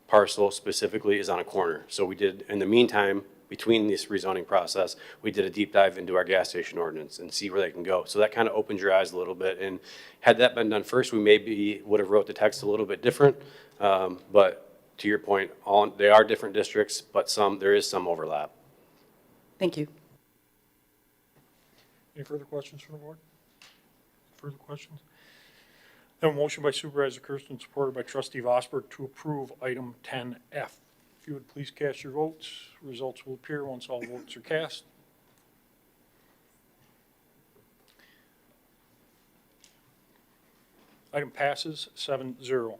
parcel specifically is on a corner. So we did, in the meantime, between this rezoning process, we did a deep dive into our gas station ordinance and see where they can go. So that kind of opened your eyes a little bit. And had that been done first, we maybe would have wrote the text a little bit different. But to your point, they are different districts, but there is some overlap. Thank you. Any further questions from the board? Further questions? I have a motion by Supervisor Kersten, supported by Trustee Vosberg, to approve item 10F. If you would please cast your votes, results will appear once all votes are cast. Item passes 7-0.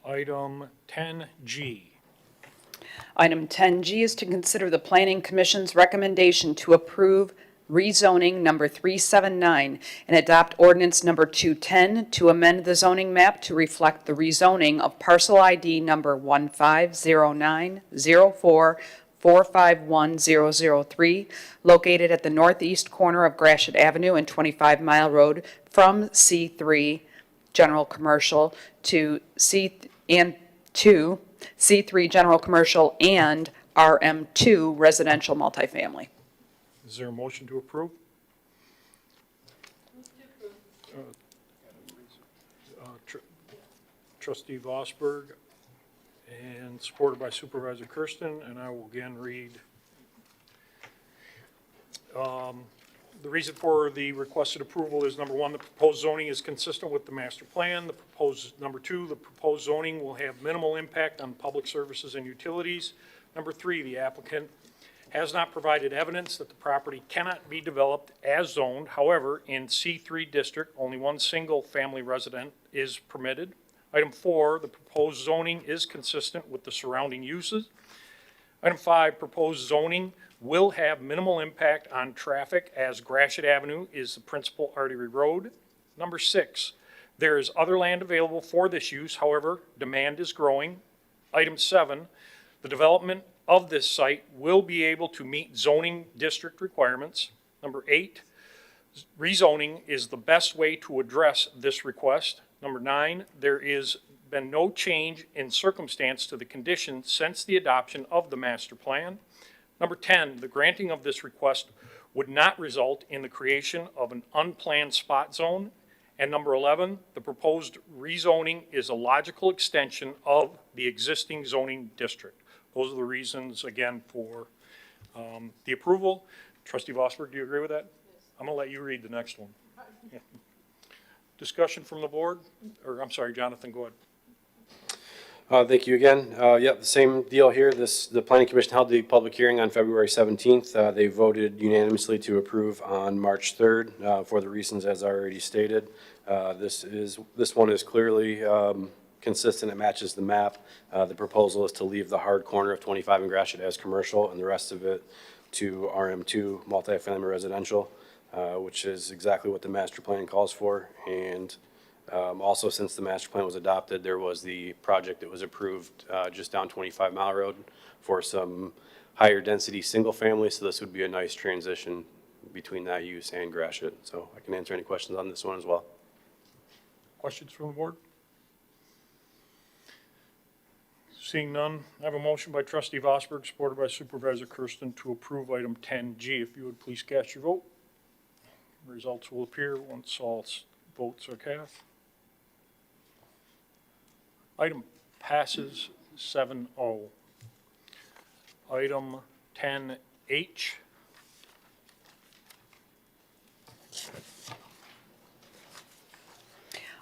Item 10G. Item 10G is to consider the Planning Commission's recommendation to approve rezoning number 379 and adopt ordinance number 210 to amend the zoning map to reflect the rezoning of parcel ID number 1509044510003, located at the northeast corner of Gratiot Avenue and 25 Mile Road, from C3 General Commercial to C3 General Commercial and RM2 Residential Multifamily. Is there a motion to approve? Trustee Vosberg, and supported by Supervisor Kersten, and I will again read. The reason for the requested approval is, number one, the proposed zoning is consistent with the master plan. Number two, the proposed zoning will have minimal impact on public services and utilities. Number three, the applicant has not provided evidence that the property cannot be developed as zoned. However, in C3 district, only one single-family resident is permitted. Item 4, the proposed zoning is consistent with the surrounding uses. Item 5, proposed zoning will have minimal impact on traffic as Gratiot Avenue is the principal artery road. Number 6, there is other land available for this use. However, demand is growing. Item 7, the development of this site will be able to meet zoning district requirements. Number 8, rezoning is the best way to address this request. Number 9, there is been no change in circumstance to the conditions since the adoption of the master plan. Number 10, the granting of this request would not result in the creation of an unplanned spot zone. And number 11, the proposed rezoning is a logical extension of the existing zoning district. Those are the reasons, again, for the approval. Trustee Vosberg, do you agree with that? Yes. I'm going to let you read the next one. Yeah. Discussion from the board? Or, I'm sorry, Jonathan, go ahead. Thank you again. Yeah, the same deal here. The Planning Commission held the public hearing on February 17th. They voted unanimously to approve on March 3rd for the reasons as already stated. This one is clearly consistent. It matches the map. The proposal is to leave the hard corner of 25 and Gratiot as commercial and the rest of it to RM2 multifamily residential, which is exactly what the master plan calls for. And also, since the master plan was adopted, there was the project that was approved just down 25 Mile Road for some higher density single family. So this would be a nice transition between that use and Gratiot. So I can answer any questions on this one as well. Questions from the board? Seeing none, I have a motion by Trustee Vosberg, supported by Supervisor Kersten, to approve item 10G. If you would please cast your vote. Results will appear once all votes are cast. Item passes 7-0. Item 10H.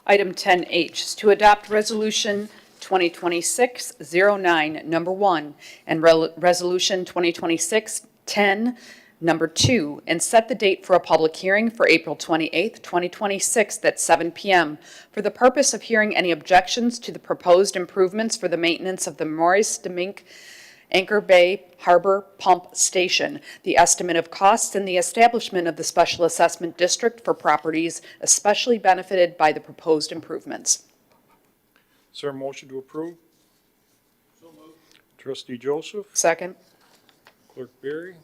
Item 10H is to adopt Resolution 2026-09, number 1, and Resolution 2026-10, number 2, and set the date for a public hearing for April 28th, 2026 at 7 p.m. for the purpose of hearing any objections to the proposed improvements for the maintenance of the Maurice Demink Anchor Bay Harbor Pump Station, the estimate of costs, and the establishment of the Special Assessment District for properties especially benefited by the proposed improvements. Is there a motion to approve? So moved. Trustee Joseph, Second. Clerk Berry.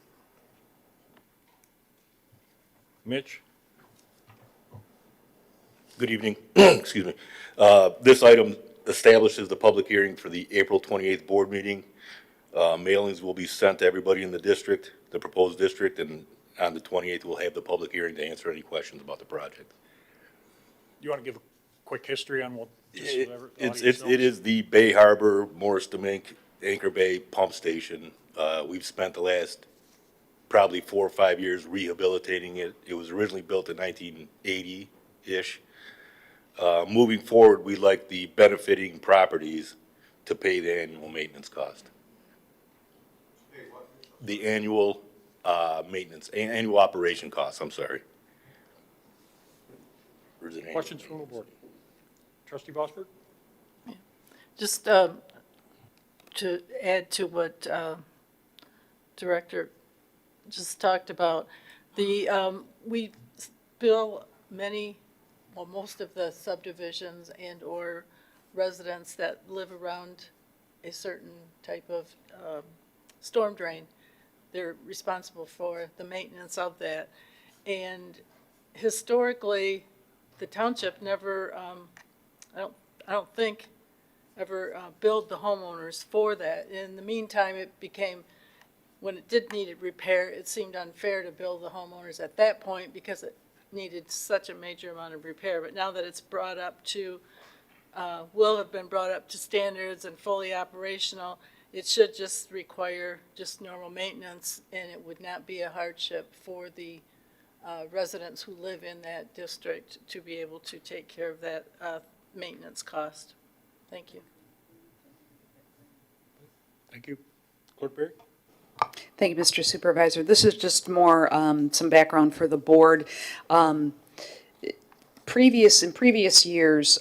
Mitch? Good evening. Excuse me. This item establishes the public hearing for the April 28th board meeting Mailings will be sent to everybody in the district, the proposed district, and on the 28th, we'll have the public hearing to answer any questions about the project. You want to give a quick history on what? just so the audience It knows? is the Bay Harbor, Morris to Mink, Anchor Bay pump station. We've spent the last probably 4 or 5 years rehabilitating it. It was originally built in 1980-ish. Moving forward, we like the benefiting properties to pay the annual maintenance cost. The annual maintenance, annual operation costs, I'm sorry. Or is it annual? Questions from the board? Trustee Bosberg? Just to add to what Director just talked about, we bill most of the subdivisions and/or residents that live around a certain type of storm drain. They're responsible for the maintenance of that. And historically, the township never, I don't think, ever billed the homeowners for that. In the meantime, it became, when it did need repair, it seemed unfair to bill the homeowners at that point because it needed such a major amount of repair. But now that it's brought up to, will have been brought up to standards and fully operational, it should just require just normal maintenance, and it would not be a hardship for the residents who live in that district to be able to take care of that maintenance cost. Thank you. Thank you. Clerk Berry? Thank you, Mr. Supervisor. This is just more some background for the board. In previous years,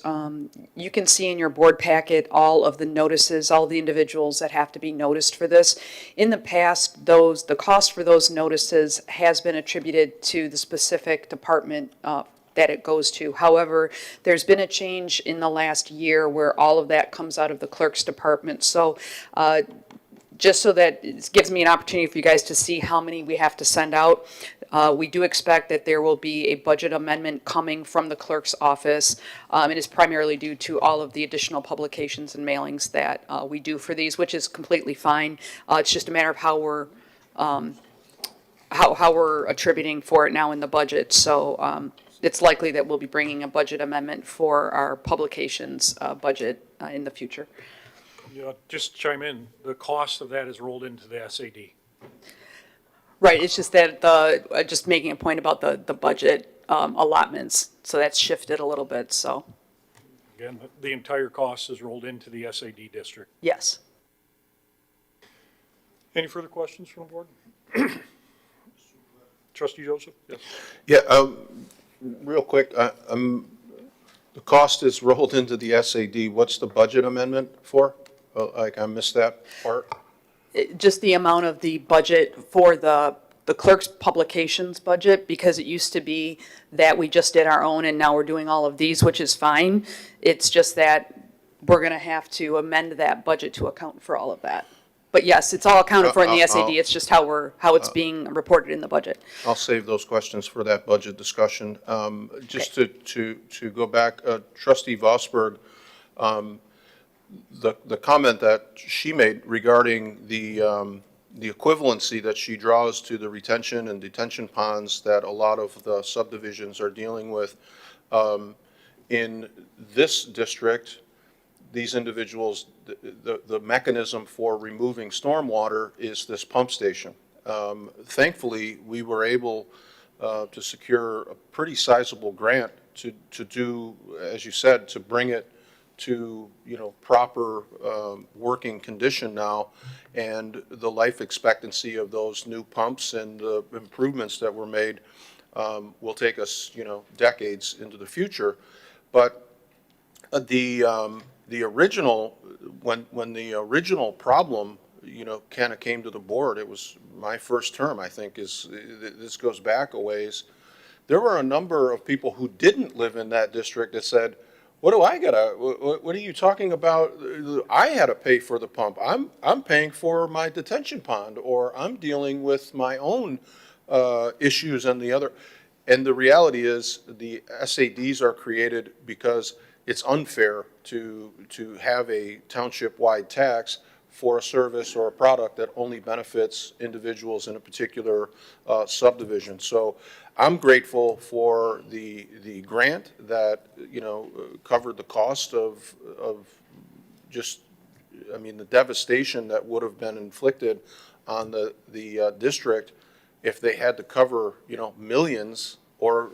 you can see in your board packet all of the notices, all the individuals that have to be noticed for this. In the past, the cost for those notices has been attributed to the specific department that it goes to. However, there's been a change in the last year where all of that comes out of the clerk's department. So just so that it gives me an opportunity for you guys to see how many we have to send out. We do expect that there will be a budget amendment coming from the clerk's office. It is primarily due to all of the additional publications and mailings that we do for these, which is completely fine. It's just a matter of how we're attributing for it now in the budget. So it's likely that we'll be bringing a budget amendment for our publications budget in the future. Yeah, just chime in. The cost of that is rolled into the SAD. Right, it's just that just making a point about the budget allotments, so that's shifted a little bit, so, Again, the entire cost is rolled into the SAD district. yes. Any further questions from the board? Trustee Joseph? Yes. Yeah, real quick, the cost is rolled into the SAD. What's the budget amendment for? Like, I missed that part. Just the amount of the budget for the clerk's publications budget, because it used to be that we just did our own and now we're doing all of these, which is fine. It's just that we're gonna have to amend that budget to account for all of that. But yes, it's all accounted for in the SAD, it's just how it's being reported in the budget. I'll save those questions for that budget discussion. Just to go back, Trustee Vosberg, the comment that she made regarding the equivalency that she draws to the retention and detention ponds that a lot of the subdivisions are dealing with. In this district, these individuals, the mechanism for removing stormwater is this pump station. Thankfully, we were able to secure a pretty sizable grant to do, as you said, to bring it to, proper working condition now. And the life expectancy of those new pumps and the improvements that were made will take us, decades into the future. But the original, when the original problem, kind of came to the board, it was my first term, I think, this goes back a ways. There were a number of people who didn't live in that district that said, what are you talking about? I had to pay for the pump. I'm paying for my detention pond, or I'm dealing with my own issues and the other. And the reality is the SADs are created because it's unfair to have a township-wide tax for a service or a product that only benefits individuals in a particular subdivision. So I'm grateful for the grant that, covered the cost of just, I mean, the devastation that would have been inflicted on the district if they had to cover, millions or,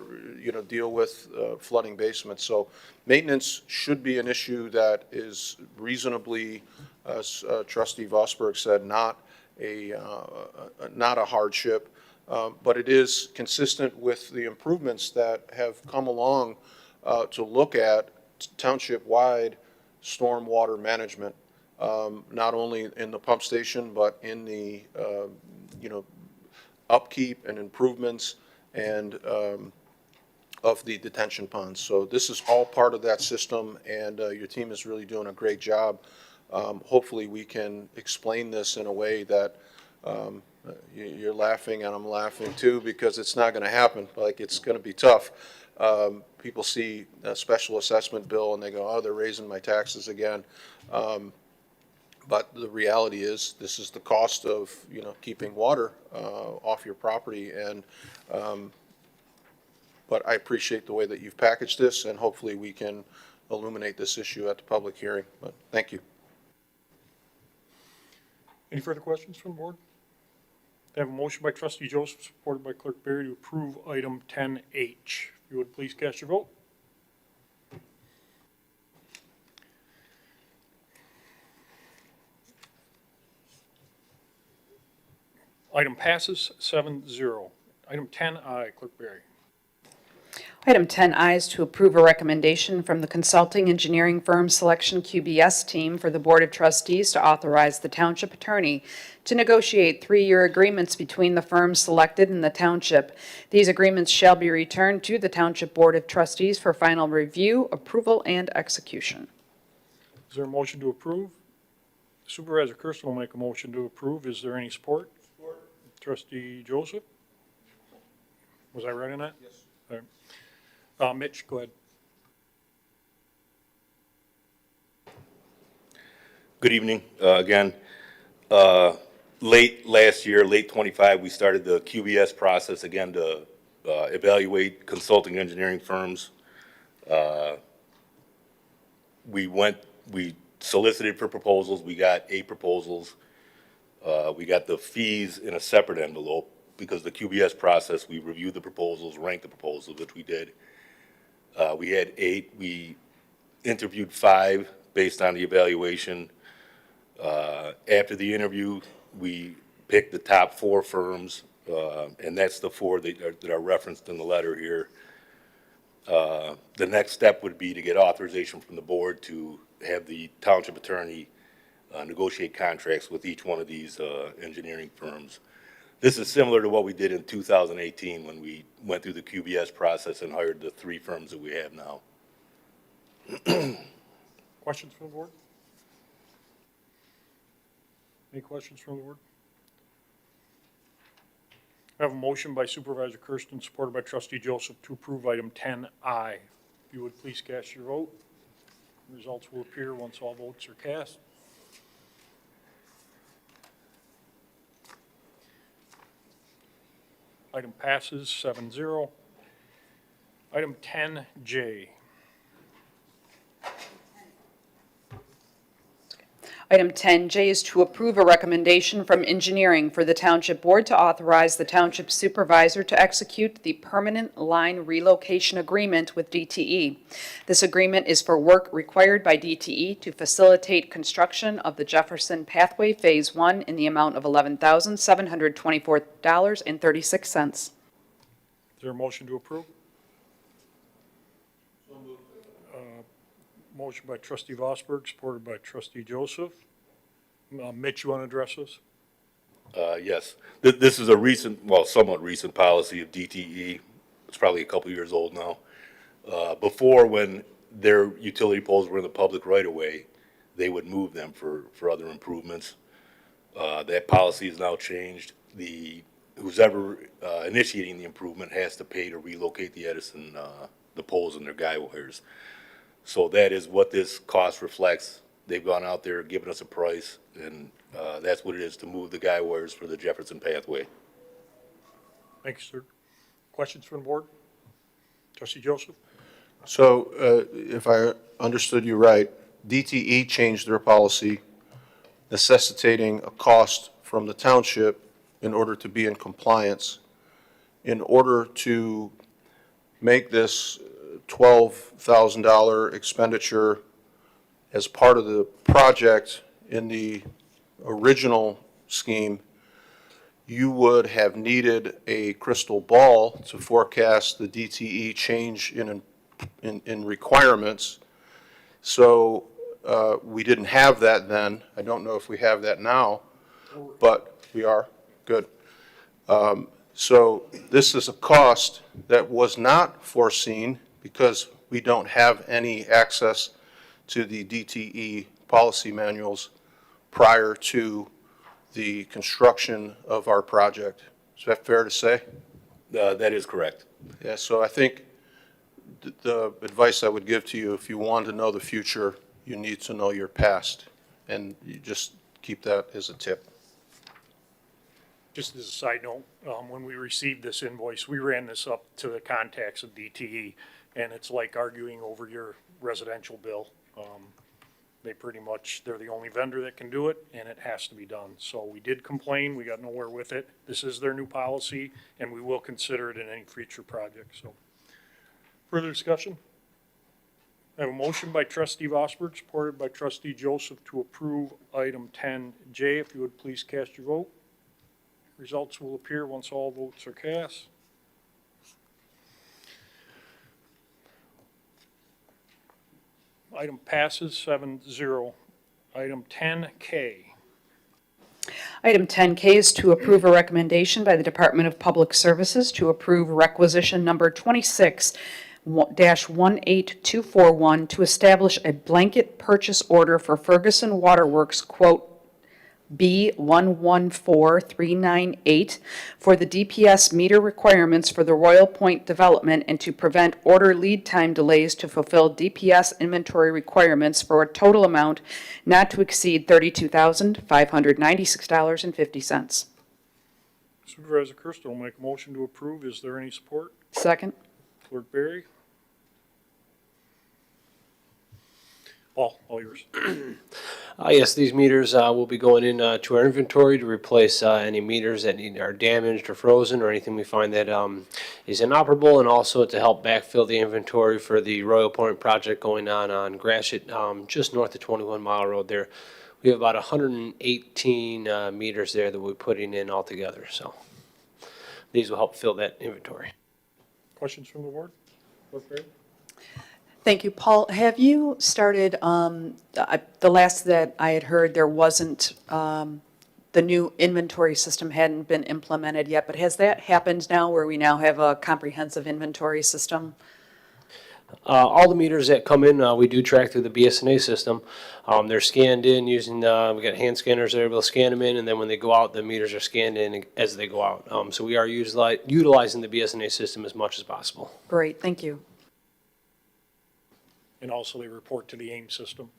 deal with flooding basements. So maintenance should be an issue that is reasonably, as Trustee Vosberg said, not a hardship, but it is consistent with the improvements that have come along to look at township-wide stormwater management, not only in the pump station, but in the, upkeep and improvements and of the detention ponds. So this is all part of that system, and your team is really doing a great job. Hopefully we can explain this in a way that you're laughing and I'm laughing too, because it's not going to happen. Like, it's going to be tough. People see a special assessment bill and they go, oh, they're raising my taxes again. But the reality is, this is the cost of, keeping water off your property. And but I appreciate the way that you've packaged this, and hopefully we can illuminate this issue at the public hearing. But thank you. Any further questions from the board? I have a motion by Trustee Joseph, supported by Clerk Barry, to approve item 10H. If you would please cast your vote. Item passes 7-0. Item 10I, Clerk Barry. Item 10I is to approve a recommendation from the consulting engineering firm Selection QBS team for the Board of Trustees to authorize the Township Attorney to negotiate 3-year agreements between the firms selected in the Township. These agreements shall be returned to the Township Board of Trustees for final review, approval, and execution. Is there a motion to approve? Supervisor Kersten will make a motion to approve. Is there any support? Support. Trustee Joseph? Was I right on that? Yes. All right. Mitch, go ahead. Good evening, again. Late last year, late 25, we started the QBS process again to evaluate consulting engineering firms. We solicited for proposals. We got 8 proposals. We got the fees in a separate envelope because the QBS process, we reviewed the proposals, ranked the proposals, which we did. We had 8. We interviewed 5 based on the evaluation. After the interview, we picked the top 4 firms, and that's the 4 that are referenced in the letter here. The next step would be to get authorization from the board to have the township attorney negotiate contracts with each one of these engineering firms. This is similar to what we did in 2018 when we went through the QBS process and hired the 3 firms that we have now. Questions from the board? Any questions from the board? I have a motion by Supervisor Kersten, supported by Trustee Joseph, to approve item 10I. If you would please cast your vote. Results will appear once all votes are cast. Item passes 7-0. Item 10J. Item 10J is to approve a recommendation from engineering for the Township Board to authorize the Township Supervisor to execute the permanent line relocation agreement with DTE. This agreement is for work required by DTE to facilitate construction of the Jefferson Pathway Phase 1 in the amount of $11,724.36. Is there a motion to approve? So moved. Motion by Trustee Vosberg, supported by Trustee Joseph. Mitch, you want to address this? Yes. This is a recent, well, somewhat recent policy of DTE. It's probably a couple years old now. Before, when their utility poles were in the public right-of-way, they would move them for other improvements. That policy is now changed. Who's ever initiating the improvement has to pay to relocate the Edison, the poles and their guy wires. So that is what this cost reflects. They've gone out there, given us a price, and that's what it is, to move the guy wires for the Jefferson pathway. Thank you, sir. Questions from the board? Trustee Joseph? So if I understood you right, DTE changed their policy necessitating a cost from the township in order to be in compliance. In order to make this $12,000 expenditure as part of the project in the original scheme, you would have needed a crystal ball to forecast the DTE change in requirements. So we didn't have that then. I don't know if we have that now, but we are. Good. So this is a cost that was not foreseen because we don't have any access to the DTE policy manuals prior to the construction of our project. Is that fair to say? That is correct. Yeah, so I think the advice I would give to you, if you want to know the future, you need to know your past, and you just keep that as a tip. Just as a side note, when we received this invoice, we ran this up to the contacts of DTE, and it's like arguing over your residential bill. They pretty much, they're the only vendor that can do it, and it has to be done. So we did complain, we got nowhere with it. This is their new policy, and we will consider it in any future project, so. Further discussion? I have a motion by trustee Vosberg, supported by trustee Joseph, to approve item 10J. If you would please cast your vote. Results will appear once all votes are cast. Item passes 7-0. Item 10K. Item 10K is to approve a recommendation by the Department of Public Services to approve requisition number 26-18241 to establish a blanket purchase order for Ferguson Waterworks, quote, B114398 for the DPS meter requirements for the Royal Point development and to prevent order lead time delays to fulfill DPS inventory requirements for a total amount not to exceed $32,596.50. Supervisor Kersten will make a motion to approve. Is there any support? Second. Clerk Berry? Paul, all yours. Yes, these meters will be going in to our inventory to replace any meters that are damaged or frozen or anything we find that is inoperable, and also to help backfill the inventory for the Royal Point project going on Gratiot, just north of 21 Mile Road there. We have about 118 meters there that we're putting in altogether, so these will help fill that inventory. Questions from the board? Clerk Berry? Thank you. Paul, have you started, the last that I had heard, there wasn't, the new inventory system hadn't been implemented yet, but has that happened now where we now have a comprehensive inventory system? All the meters that come in, we do track through the BSNA system. They're scanned in using, we got hand scanners that are able to scan them in, and then when they go out, the meters are scanned in as they go out. So we are utilizing the BSNA system as much as possible. Great, thank you. And also they report to the AIM system.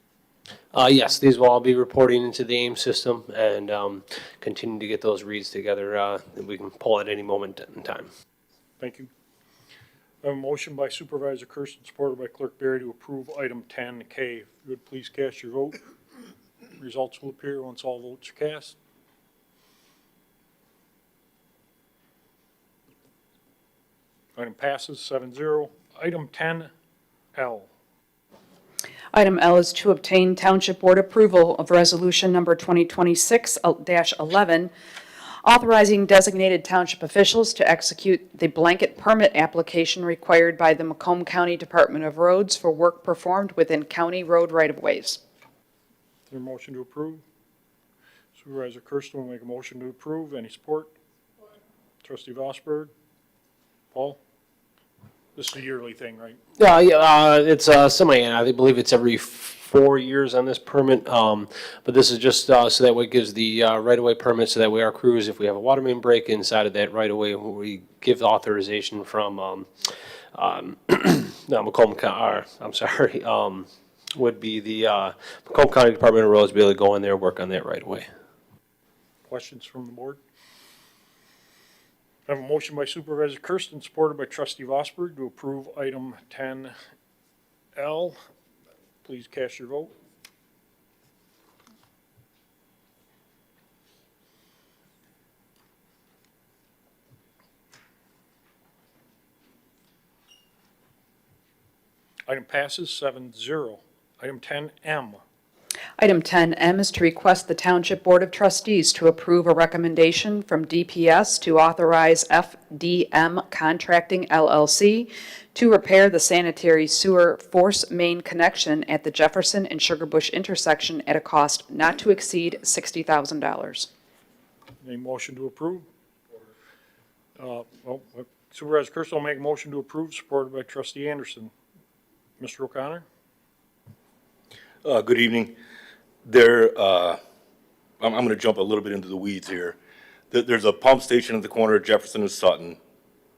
Yes, these will all be reporting into the AIM system and continue to get those reads together that we can pull at any moment in time. Thank you. I have a motion by Supervisor Kersten, supported by Clerk Berry, to approve item 10K. If you would please cast your vote. Results will appear once all votes are cast. Item passes 7-0. Item 10L. Item L is to obtain Township Board approval of Resolution Number 2026-11, authorizing designated township officials to execute the blanket permit application required by the Macomb County Department of Roads for work performed within county road right-of-ways. Is there a motion to approve? Supervisor Kersten will make a motion to approve. Any support? Trustee Vosberg? Paul? This is a yearly thing, right? It's semi-annual. I believe it's every 4 years on this permit. But this is just so that way it gives the right-of-way permit, so that way our crews, if we have a water main break inside of that right-of-way, we give authorization from Macomb County. would be the Macomb County Department of Roads be able to go in there and work on that right away. Questions from the board? I have a motion by Supervisor Kersten, supported by Trustee Vosberg, to approve item 10L. Please cast your vote. Item passes 7-0. Item 10M. Item 10M is to request the Township Board of Trustees to approve a recommendation from DPS to authorize FDM Contracting LLC to repair the sanitary sewer force main connection at the Jefferson and Sugar Bush intersection at a cost not to exceed $60,000. Any motion to approve? Supervisor Kersten will make a motion to approve, supported by Trustee Anderson. Mr. O'Connor? Good evening. I'm going to jump a little bit into the weeds here. There's a pump station at the corner of Jefferson and Sutton.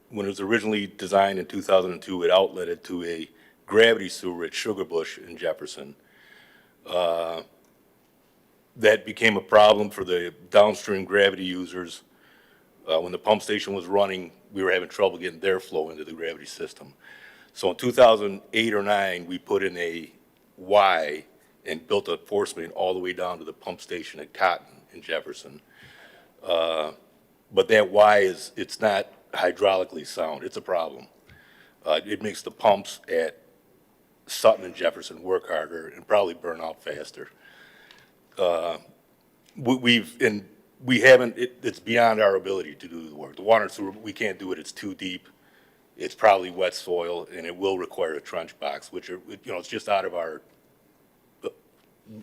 When it was originally designed in 2002, it outletted to a gravity sewer at Sugar Bush in Jefferson. That became a problem for the downstream gravity users. When the pump station was running, we were having trouble getting their flow into the gravity system. So in 2008 or 9, we put in a Y and built a force main all the way down to the pump station at Cotton in Jefferson. But that Y it's not hydraulically sound. It's a problem. It makes the pumps at Sutton and Jefferson work harder and probably burn out faster. It's beyond our ability to do the work. The water and sewer, we can't do it. It's too deep. It's probably wet soil, and it will require a trench box, which are, it's just out of our,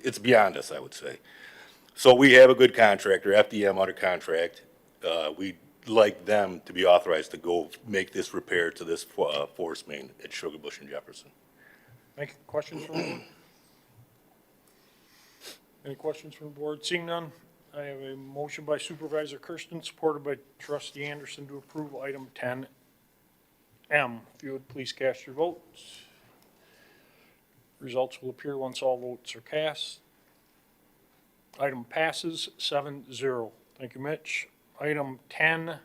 it's beyond us, I would say. So we have a good contractor, FDM under contract. We'd like them to be authorized to go make this repair to this force main at Sugar Bush and Jefferson. Any questions from the board? Any questions from the board? Seeing none, I have a motion by Supervisor Kersten, supported by Trustee Anderson, to approve item 10M. If you would please cast your votes. Results will appear once all votes are cast. Item passes 7-0. Thank you, Mitch. Item 10N.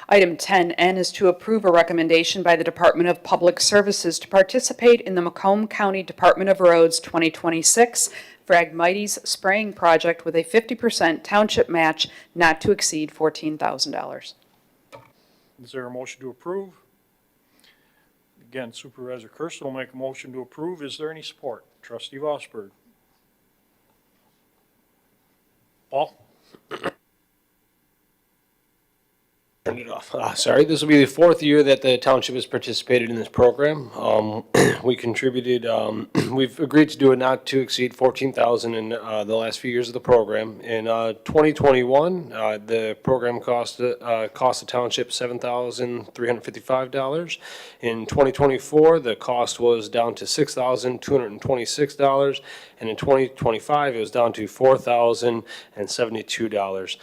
Item 10N is to approve a recommendation by the Department of Public Services to participate in the Macomb County Department of Roads 2026 Phragmites Spraying Project with a 50% township match not to exceed $14,000. Is there a motion to approve? Again, Supervisor Kersten will make a motion to approve. Is there any support? Trustee Vosberg. Paul? Turn it off. Sorry, this will be the fourth year that the township has participated in this program. We contributed, we've agreed to do it not to exceed $14,000 in the last few years of the program. In 2021, the program cost the township $7,355. In 2024, the cost was down to $6,226, and in 2025, it was down to $4,072.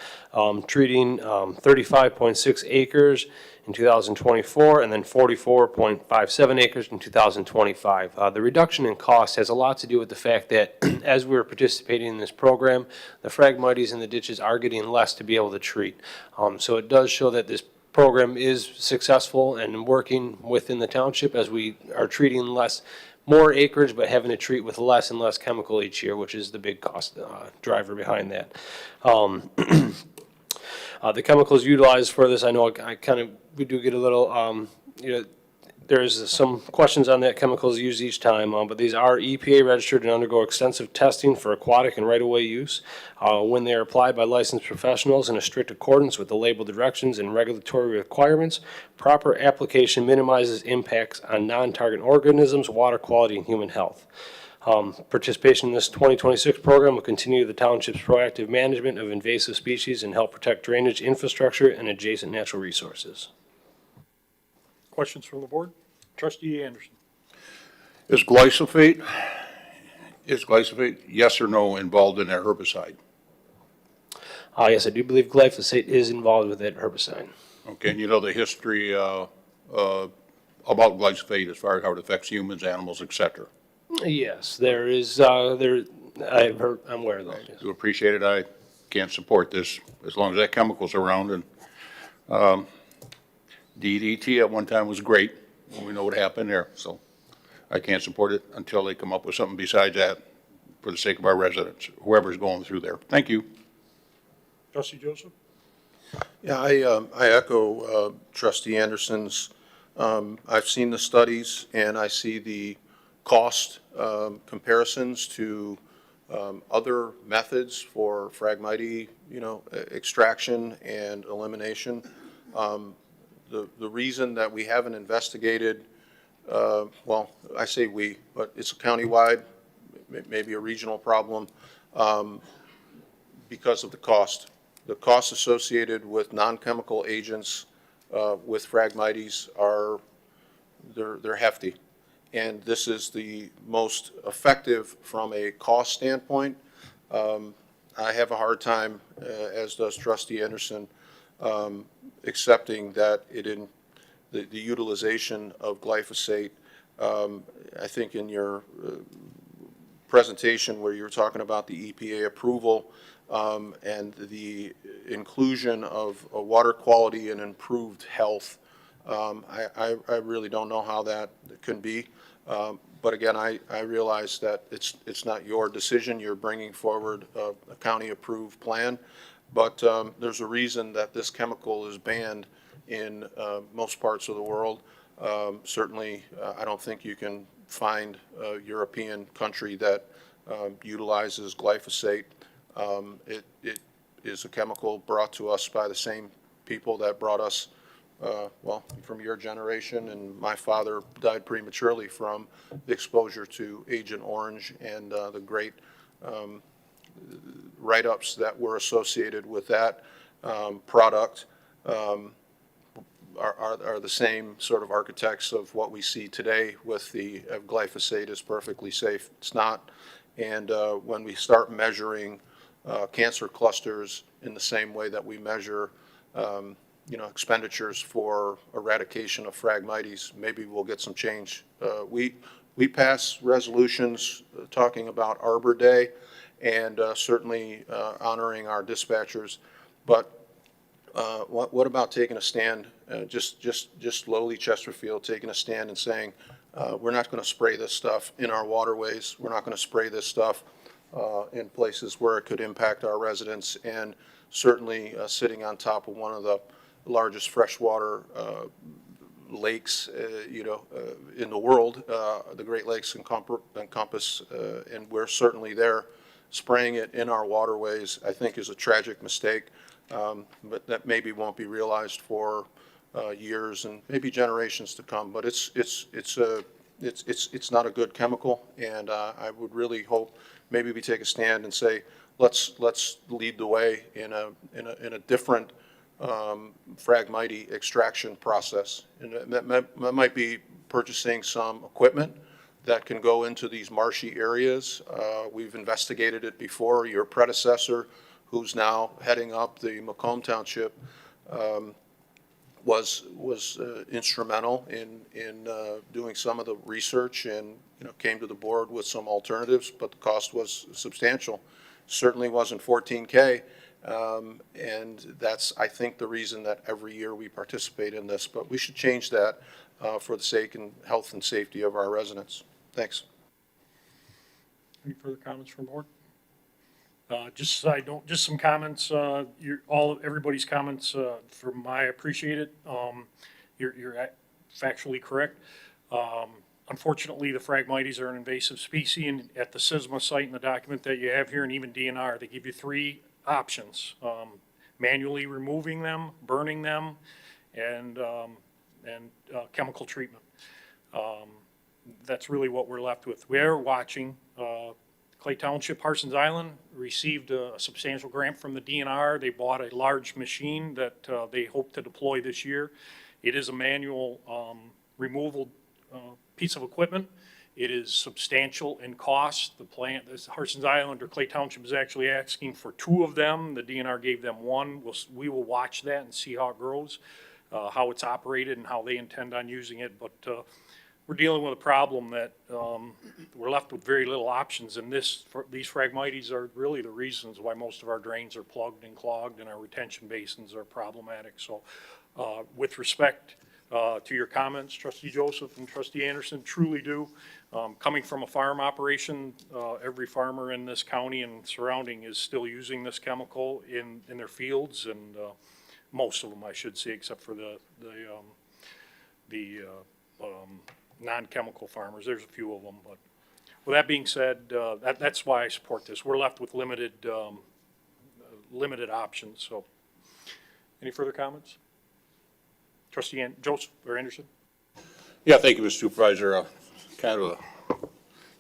Treating 35.6 acres in 2024, and then 44.57 acres in 2025. The reduction in cost has a lot to do with the fact that as we were participating in this program, the Phragmites in the ditches are getting less to be able to treat. So it does show that this program is successful and working within the township as we are treating more acreage, but having to treat with less and less chemical each year, which is the big cost driver behind that. The chemicals utilized for this, I know we do get a little, there's some questions on that chemicals used each time, but these are EPA registered and undergo extensive testing for aquatic and right-of-way use. When they are applied by licensed professionals in a strict accordance with the label directions and regulatory requirements, proper application minimizes impacts on non-target organisms, water quality, and human health. Participation in this 2026 program will continue the township's proactive management of invasive species and help protect drainage infrastructure and adjacent natural resources. Questions from the board? Trustee Anderson. Is glyphosate, yes or no, involved in that herbicide? Yes, I do believe glyphosate is involved with that herbicide. Okay, and you know the history of about glyphosate as far as how it affects humans, animals, et cetera. Yes, there is, I'm aware of those, yes. Do appreciate it. I can't support this as long as that chemical's around. And DDT at one time was great. We know what happened there, so I can't support it until they come up with something besides that for the sake of our residents, whoever's going through there. Thank you. Trustee Joseph? Yeah, I echo Trustee Anderson's. I've seen the studies and I see the cost comparisons to other methods for Phragmite, extraction and elimination. The reason that we haven't investigated, well, I say we, but it's a countywide, maybe a regional problem, because of the cost. The costs associated with non-chemical agents with Phragmites they're hefty. And this is the most effective from a cost standpoint. I have a hard time, as does Trustee Anderson, accepting that the utilization of glyphosate. I think in your presentation where you were talking about the EPA approval and the inclusion of water quality and improved health, I really don't know how that can be. But again, I realize that it's not your decision. You're bringing forward a county-approved plan. But there's a reason that this chemical is banned in most parts of the world. Certainly, I don't think you can find a European country that utilizes glyphosate. It is a chemical brought to us by the same people that brought us, well, from your generation, and my father died prematurely from the exposure to Agent Orange and the great write-ups that were associated with that product are the same sort of architects of what we see today with the glyphosate is perfectly safe. It's not. And when we start measuring cancer clusters in the same way that we measure expenditures for eradication of Phragmites, maybe we'll get some change. We pass resolutions talking about Arbor Day and certainly honoring our dispatchers, but what about taking a stand, just lowly Chesterfield, taking a stand and saying, we're not going to spray this stuff in our waterways, we're not going to spray this stuff in places where it could impact our residents, and certainly sitting on top of one of the largest freshwater lakes, in the world, the Great Lakes encompass, and we're certainly there. Spraying it in our waterways, I think, is a tragic mistake, but that maybe won't be realized for years and maybe generations to come. But it's not a good chemical, and I would really hope maybe we take a stand and say, let's lead the way in a different Phragmite extraction process, and that might be purchasing some equipment that can go into these marshy areas. We've investigated it before. Your predecessor, who's now heading up the Macomb Township, was instrumental in doing some of the research and came to the board with some alternatives, but the cost was substantial. Certainly wasn't 14K, and that's, I think, the reason that every year we participate in this. But we should change that for the sake and health and safety of our residents. Thanks. Any further comments from the board? Just some comments. Everybody's comments I appreciate it. You're factually correct. Unfortunately, the Phragmites are an invasive species, and at the SISMA site in the document that you have here, and even DNR, they give you three options: manually removing them, burning them, and chemical treatment. That's really what we're left with. We are watching. Clay Township, Parsons Island, received a substantial grant from the DNR. They bought a large machine that they hope to deploy this year. It is a manual removal piece of equipment. It is substantial in cost. The plant, Parsons Island or Clay Township, is actually asking for two of them. The DNR gave them one. We will watch that and see how it grows. how it's operated and how they intend on using it, but we're dealing with a problem that we're left with very little options, and these Phragmites are really the reasons why most of our drains are plugged and clogged and our retention basins are problematic. So with respect to your comments, Trustee Joseph and Trustee Anderson, truly do. Coming from a farm operation, every farmer in this county and surrounding is still using this chemical in their fields, and most of them, I should say, except for the non-chemical farmers. There's a few of them, but with that being said, that's why I support this. We're left with limited options. So, any further comments? Trustee Joseph or Anderson? Yeah, thank you, Mr. Supervisor. Kind of a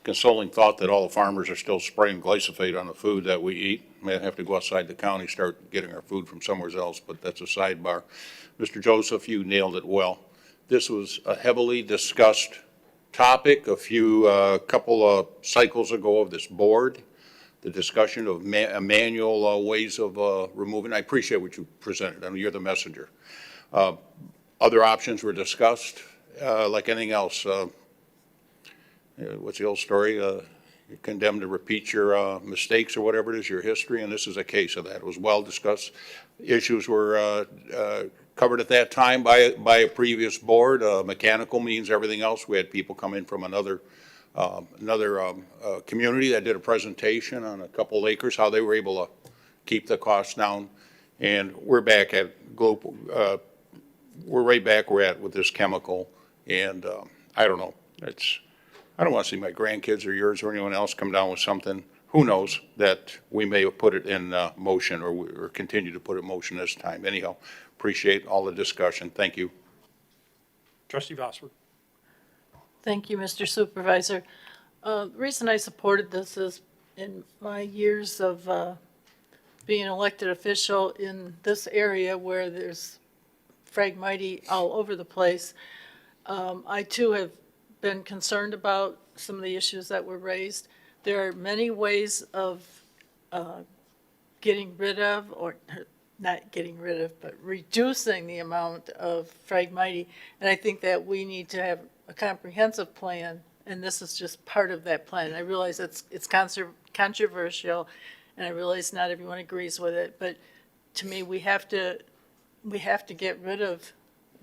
consoling thought that all the farmers are still spraying glyphosate on the food that we eat. May have to go outside the county, start getting our food from somewhere else, but that's a sidebar. Mr. Joseph, you nailed it well. This was a heavily discussed topic couple of cycles ago of this board, the discussion of manual ways of removing. I appreciate what you presented. I mean, you're the messenger. Other options were discussed, like anything else. What's the old story? You're condemned to repeat your mistakes or whatever it is, your history, and this is a case of that. It was well discussed. Issues were covered at that time by a previous board. Mechanical means everything else. We had people come in from another community that did a presentation on a couple acres, how they were able to keep the costs down. And we're back at global, we're right back where we're at with this chemical. And I don't know. I don't want to see my grandkids or yours or anyone else come down with something, who knows, that we may have put it in motion or continue to put it in motion this time. Anyhow, appreciate all the discussion. Thank you. Trustee Vosper. Thank you, Mr. Supervisor. The reason I supported this is in my years of being an elected official in this area where there's Phragmites all over the place, I too have been concerned about some of the issues that were raised. There are many ways of getting rid of, or not getting rid of, but reducing the amount of Phragmites. And I think that we need to have a comprehensive plan, and this is just part of that plan. I realize it's controversial, and I realize not everyone agrees with it, but to me, we have to get rid of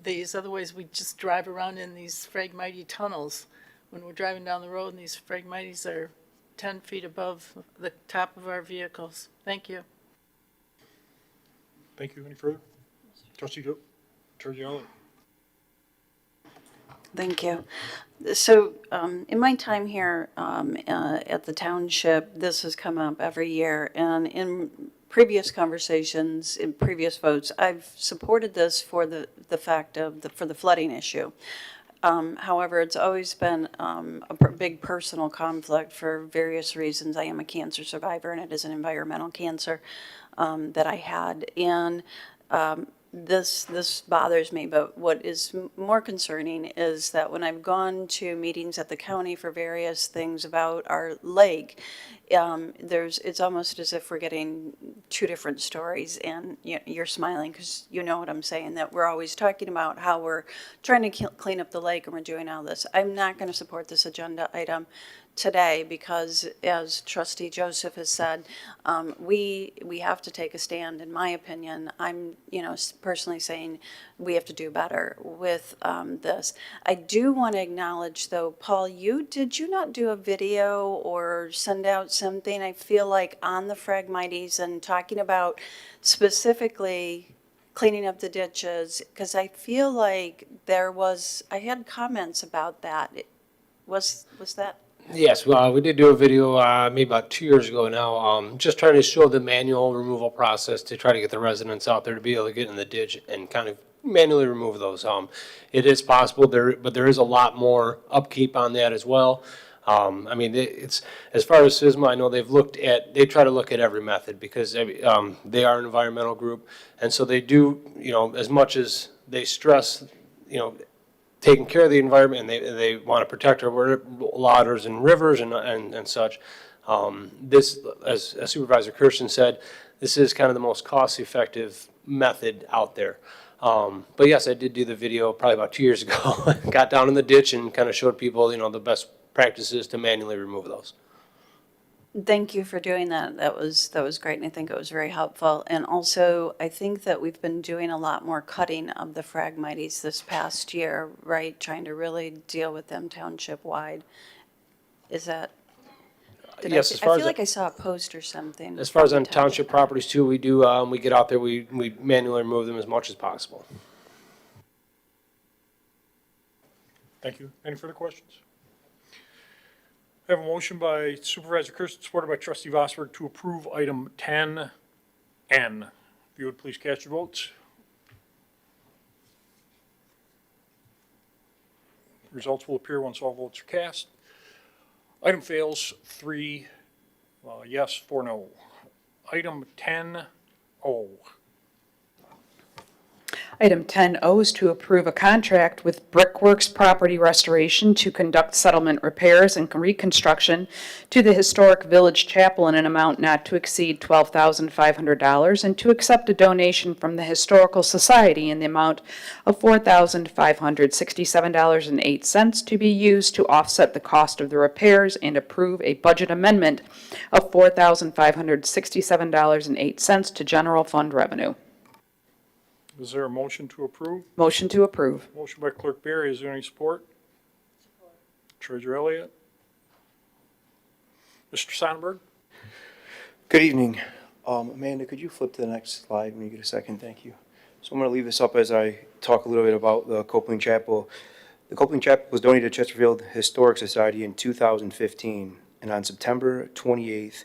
these. Otherwise, we just drive around in these Phragmites tunnels when we're driving down the road, and these Phragmites are 10 feet above the top of our vehicles. Thank you. Thank you. Any further? Trustee Young. Thank you. So in my time here at the township, this has come up every year, and in previous conversations, in previous votes, I've supported this for the fact of for the flooding issue. However, it's always been a big personal conflict for various reasons. I am a cancer survivor, and it is an environmental cancer that I had. And this bothers me, but what is more concerning is that when I've gone to meetings at the county for various things about our lake, it's almost as if we're getting two different stories, and you're smiling because you know what I'm saying, that we're always talking about how we're trying to clean up the lake and we're doing all this. I'm not going to support this agenda item today because, as Trustee Joseph has said, we have to take a stand. In my opinion, I'm personally saying we have to do better with this. I do want to acknowledge, though, Paul, did you not do a video or send out something, I feel like, on the Phragmites and talking about specifically cleaning up the ditches? Because I feel like I had comments about that. Was that? Yes, well, we did do a video maybe about 2 years ago now, just trying to show the manual removal process to try to get the residents out there to be able to get in the ditch and kind of manually remove those. It is possible, but there is a lot more upkeep on that as well. I mean, it's as far as SISMA, I know they try to look at every method because they are an environmental group, and so they do, as much as they stress, taking care of the environment, and they want to protect our waters and rivers and such. This, as Supervisor Kersten said, this is kind of the most cost-effective method out there. But yes, I did do the video probably about 2 years ago. Got down in the ditch and kind of showed people, the best practices to manually remove those. Thank you for doing that. That was great, and I think it was very helpful. And also, I think that we've been doing a lot more cutting of the Phragmites this past year, right? Trying to really deal with them township-wide. Is that? Yes, as far I as feel like I saw a post or something. As far as from on the township properties too, we do, we get out there, we manually remove them as much as possible. Thank you. Any further questions? I have a motion by Supervisor Kersten, supported by Trustee Vosberg, to approve item 10N. If you would please cast your votes. Results will appear once all votes are cast. Item fails 3 yes, 4 no. Item 10O. Item 10O is to approve a contract with Brickworks Property Restoration to conduct settlement repairs and reconstruction to the historic Village Chapel in an amount not to exceed $12,500, and to accept a donation from the Historical Society in the amount of $4,567.08 to be used to offset the cost of the repairs, and approve a budget amendment of $4,567.08 to general fund revenue. Is there a motion to approve? Motion to approve. Motion by Clerk Barry. Is there any support? Support. Treasurer Elliott. Mr. Sonnenberg. Good evening. Amanda, could you flip to the next slide when you get a second? Thank you. So I'm going to leave this up as I talk a little bit about the Copeland Chapel. The Copeland Chapel was donated to Chesterfield Historic Society in 2015, and on September 28th,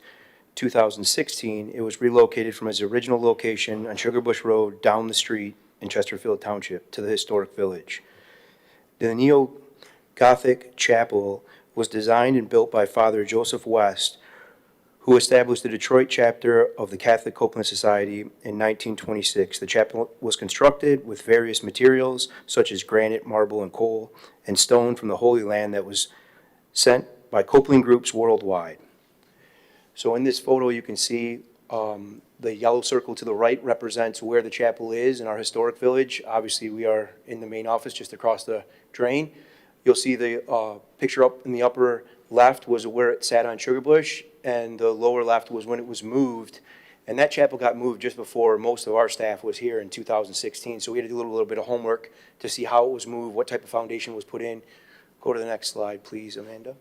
2016, it was relocated from its original location on Sugar Bush Road down the street in Chesterfield Township to the historic village. The neo-Gothic chapel was designed and built by Father Joseph West, who established the Detroit chapter of the Catholic Copeland Society in 1926. The chapel was constructed with various materials such as granite, marble, and coal, and stone from the Holy Land that was sent by Copeland groups worldwide. So in this photo, you can see the yellow circle to the right represents where the chapel is in our historic village. Obviously, we are in the main office just across the drain. You'll see the picture up in the upper left was where it sat on Sugar Bush, and the lower left was when it was moved. And that chapel got moved just before most of our staff was here in 2016. So we had to do a little bit of homework to see how it was moved, what type of foundation was put in. Go to the next slide, please, Amanda.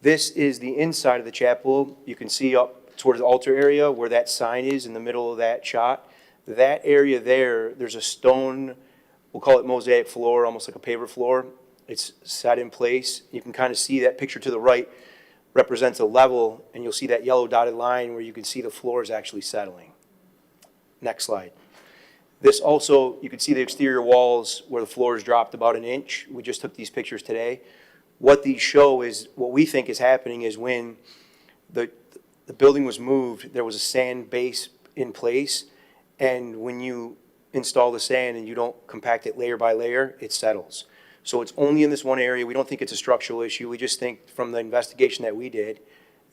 This is the inside of the chapel. You can see up towards the altar area where that sign is in the middle of that shot. That area there's a stone, we'll call it mosaic floor, almost like a paver floor. It's set in place. You can kind of see that picture to the right represents a level, and you'll see that yellow dotted line where you can see the floor is actually settling. Next slide. This also, you can see the exterior walls where the floor is dropped about 1 inch. We just took these pictures today. What these show is, what we think is happening is when the building was moved, there was a sand base in place, and when you install the sand and you don't compact it layer by layer, it settles. So it's only in this one area. We don't think it's a structural issue. We just think from the investigation that we did,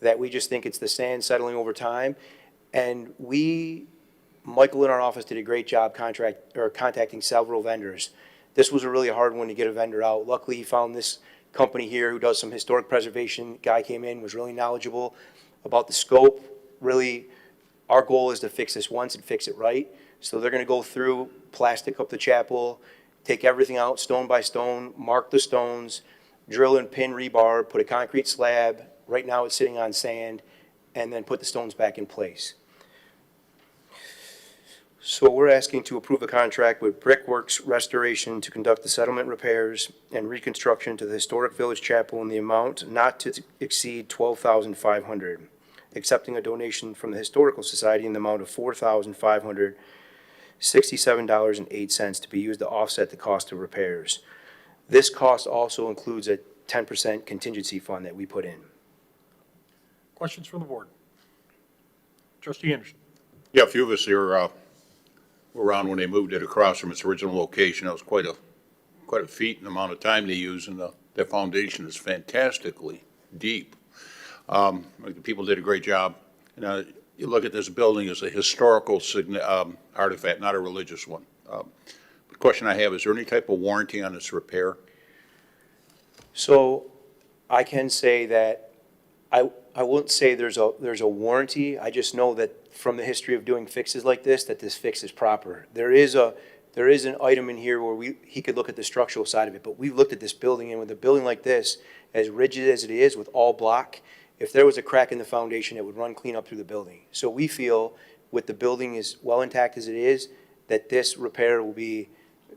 that we just think it's the sand settling over time. And Michael in our office did a great job contacting several vendors. This was a really hard one to get a vendor out. Luckily, he found this company here who does some historic preservation. Guy came in, was really knowledgeable about the scope. Really, our goal is to fix this once and fix it right. So they're going to go through, plastic up the chapel, take everything out stone by stone, mark the stones, drill and pin rebar, put a concrete slab. Right now it's sitting on sand, and then put the stones back in place. So we're asking to approve a contract with Brickworks Restoration to conduct the settlement repairs and reconstruction to the historic village chapel in the amount not to exceed $12,500, accepting a donation from the Historical Society in the amount of $4,567.08 to be used to offset the cost of repairs. This cost also includes a 10% contingency fund that we put in. Questions from the board? Trustee Anderson. Yeah, a few of us here were around when they moved it across from its original location. That was quite a feat and amount of time they used, and the foundation is fantastically deep. The people did a great job. You look at this building as a historical artifact, not a religious one. The question I have, is there any type of warranty on this repair? So I can say that I wouldn't say there's a warranty. I just know that from the history of doing fixes like this, that this fix is proper. There is an item in here where he could look at the structural side of it, but we've looked at this building, and with a building like this, as rigid as it is with all block, if there was a crack in the foundation, it would run clean up through the building. So we feel with the building as well intact as it is, that this repair will be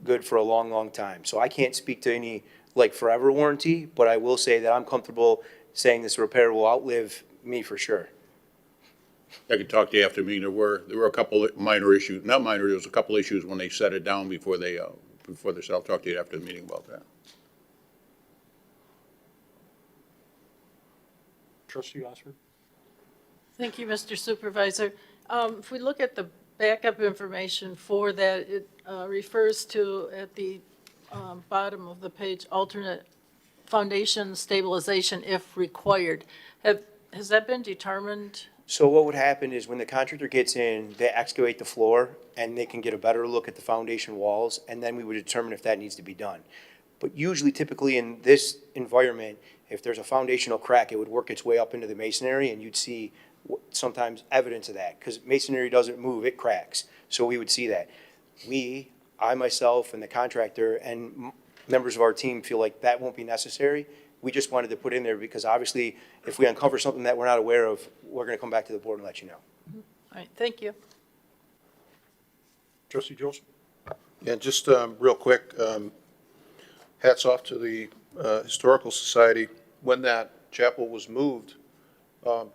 good for a long, long time. So I can't speak to any like forever warranty, but I will say that I'm comfortable saying this repair will outlive me for sure. I could talk to you after the meeting. There were a couple of minor issues, not minor, there was a couple issues when they set it down before they said, I'll talk to you after the meeting about that. Trustee Osford? Thank you, Mr. Supervisor. If we look at the backup information for that, it refers to, at the bottom of the page, alternate foundation stabilization if required. Has that been determined? So what would happen is when the contractor gets in, they excavate the floor and they can get a better look at the foundation walls, and then we would determine if that needs to be done. But usually, typically in this environment, if there's a foundational crack, it would work its way up into the masonry, and you'd see sometimes evidence of that, because masonry doesn't move, it cracks. So we would see that. I myself and the contractor and members of our team feel like that won't be necessary. We just wanted to put in there because obviously if we uncover something that we're not aware of, we're going to come back to the board and let you know. All right, thank you. Trustee Joseph? Yeah, just real quick, hats off to the Historical Society. When that chapel was moved,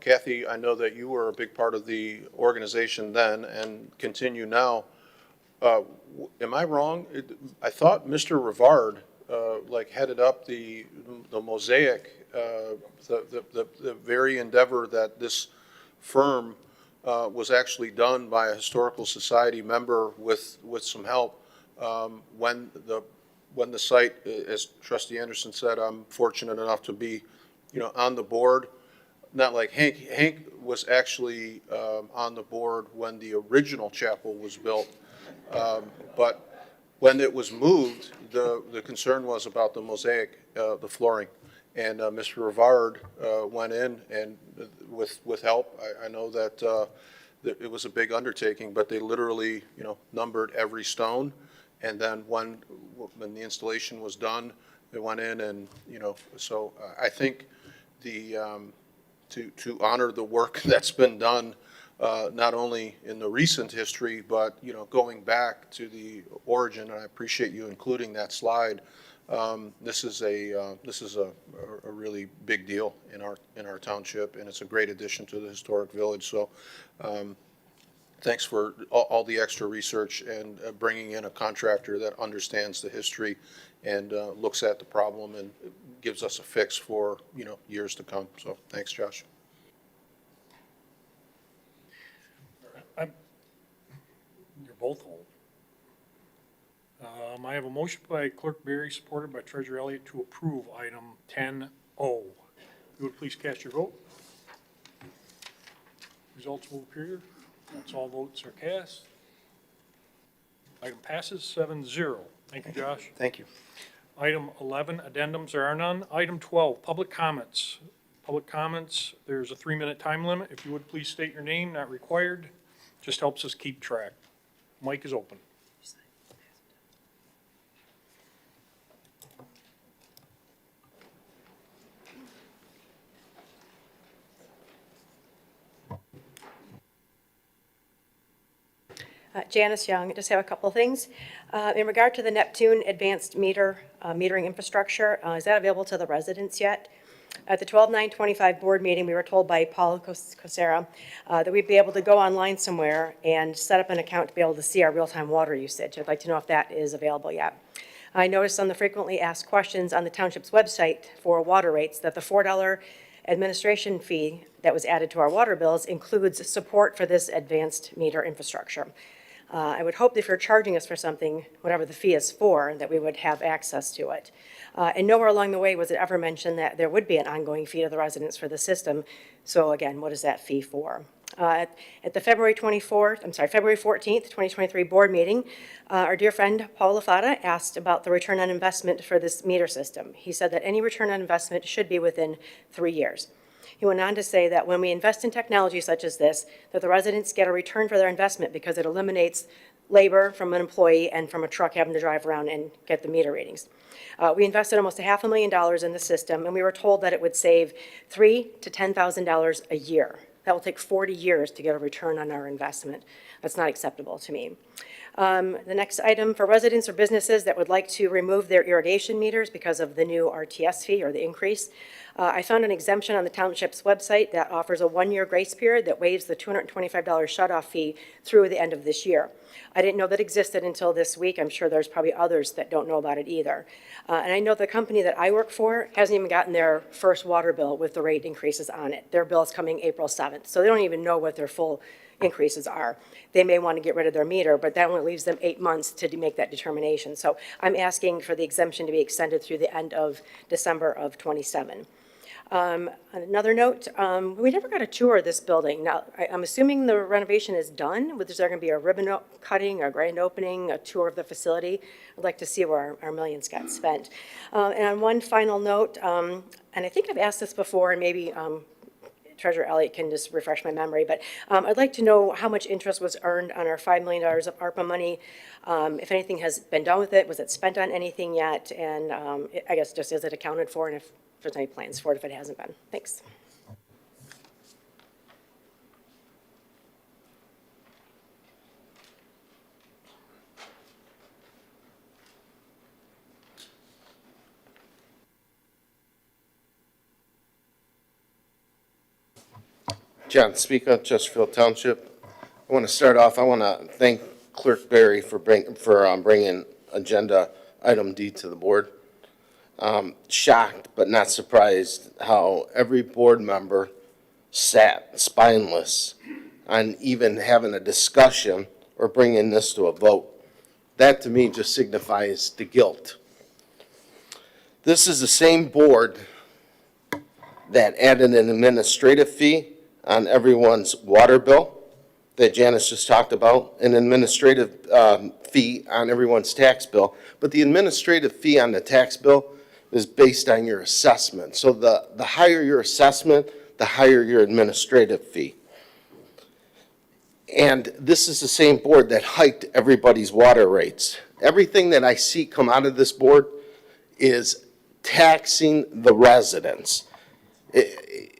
Kathy, I know that you were a big part of the organization then and continue now. Am I wrong? I thought Mr. Rivard headed up the mosaic, the very endeavor that this firm was actually done by a Historical Society member with some help. When the site, as Trustee Anderson said, I'm fortunate enough to be, on the board. Not like Hank. Hank was actually on the board when the original chapel was built. But when it was moved, the concern was about the mosaic, the flooring. And Mr. Rivard went in and with help. I know that it was a big undertaking, but they literally, numbered every stone. And then when the installation was done, they went in and, so I think to honor the work that's been done, not only in the recent history, but, going back to the origin, and I appreciate you including that slide. This is a really big deal in our township, and it's a great addition to the historic village. So, thanks for all the extra research and bringing in a contractor that understands the history and looks at the problem and gives us a fix for, years to come. So thanks, Josh. You're both old. I have a motion by Clerk Berry, supported by Treasurer Elliott, to approve item 10-O. You would please cast your vote. Results will appear. That's all votes are cast. Item passes 7-0. Thank you, Josh. Thank you. Item 11, addendums, there are none. Item 12, public comments. Public comments, there's a 3-minute time limit. If you would please state your name, not required. Just helps us keep track. Mic is open. Janice Young, just have a couple of things. In regard to the Neptune Advanced Metering Infrastructure, is that available to the residents yet? At the 12/9/25 board meeting, we were told by Paul Cosera that we'd be able to go online somewhere and set up an account to be able to see our real-time water usage. I'd like to know if that is available yet. I noticed on the frequently asked questions on the township's website for water rates that the $4 administration fee that was added to our water bills includes support for this advanced meter infrastructure. I would hope that if you're charging us for something, whatever the fee is for, that we would have access to it. And nowhere along the way was it ever mentioned that there would be an ongoing fee to the residents for the system. So again, what is that fee for? At the February 14th, 2023 board meeting, our dear friend Paul LaFata asked about the return on investment for this meter system. He said that any return on investment should be within 3 years. He went on to say that when we invest in technology such as this, that the residents get a return for their investment because it eliminates labor from an employee and from a truck having to drive around and get the meter readings. We invested almost $500,000 in the system, and we were told that it would save $3,000 to $10,000 a year. That will take 40 years to get a return on our investment. That's not acceptable to me. The next item, for residents or businesses that would like to remove their irrigation meters because of the new RTS fee or the increase, I found an exemption on the township's website that offers a 1-year grace period that waives the $225 shut-off fee through the end of this year. I didn't know that existed until this week. I'm sure there's probably others that don't know about it either. And I know the company that I work for hasn't even gotten their first water bill with the rate increases on it. Their bill is coming April 7th, so they don't even know what their full increases are. They may want to get rid of their meter, but that only leaves them 8 months to make that determination. So I'm asking for the exemption to be extended through the end of December of 27. Another note, we never got a tour of this building. Now, I'm assuming the renovation is done. Is there going to be a ribbon cutting, a grand opening, a tour of the facility? I'd like to see where our millions got spent. And on one final note, and I think I've asked this before, and maybe Treasurer Elliott can just refresh my memory, but I'd like to know how much interest was earned on our $5 million of ARPA money, if anything has been done with it, was it spent on anything yet, and I guess just is it accounted for, and if there's any plans for it if it hasn't been. Thanks. John Speaka, Chesterfield Township. I want to start off, I want to thank Clerk Barry for bringing agenda item D to the board. Shocked but not surprised how every board member sat spineless on even having a discussion or bringing this to a vote. That to me just signifies the guilt. This is the same board that added an administrative fee on everyone's water bill that Janice just talked about, an administrative fee on everyone's tax bill. But the administrative fee on the tax bill is based on your assessment. So the higher your assessment, the higher your administrative fee. And this is the same board that hiked everybody's water rates. Everything that I see come out of this board is taxing the residents.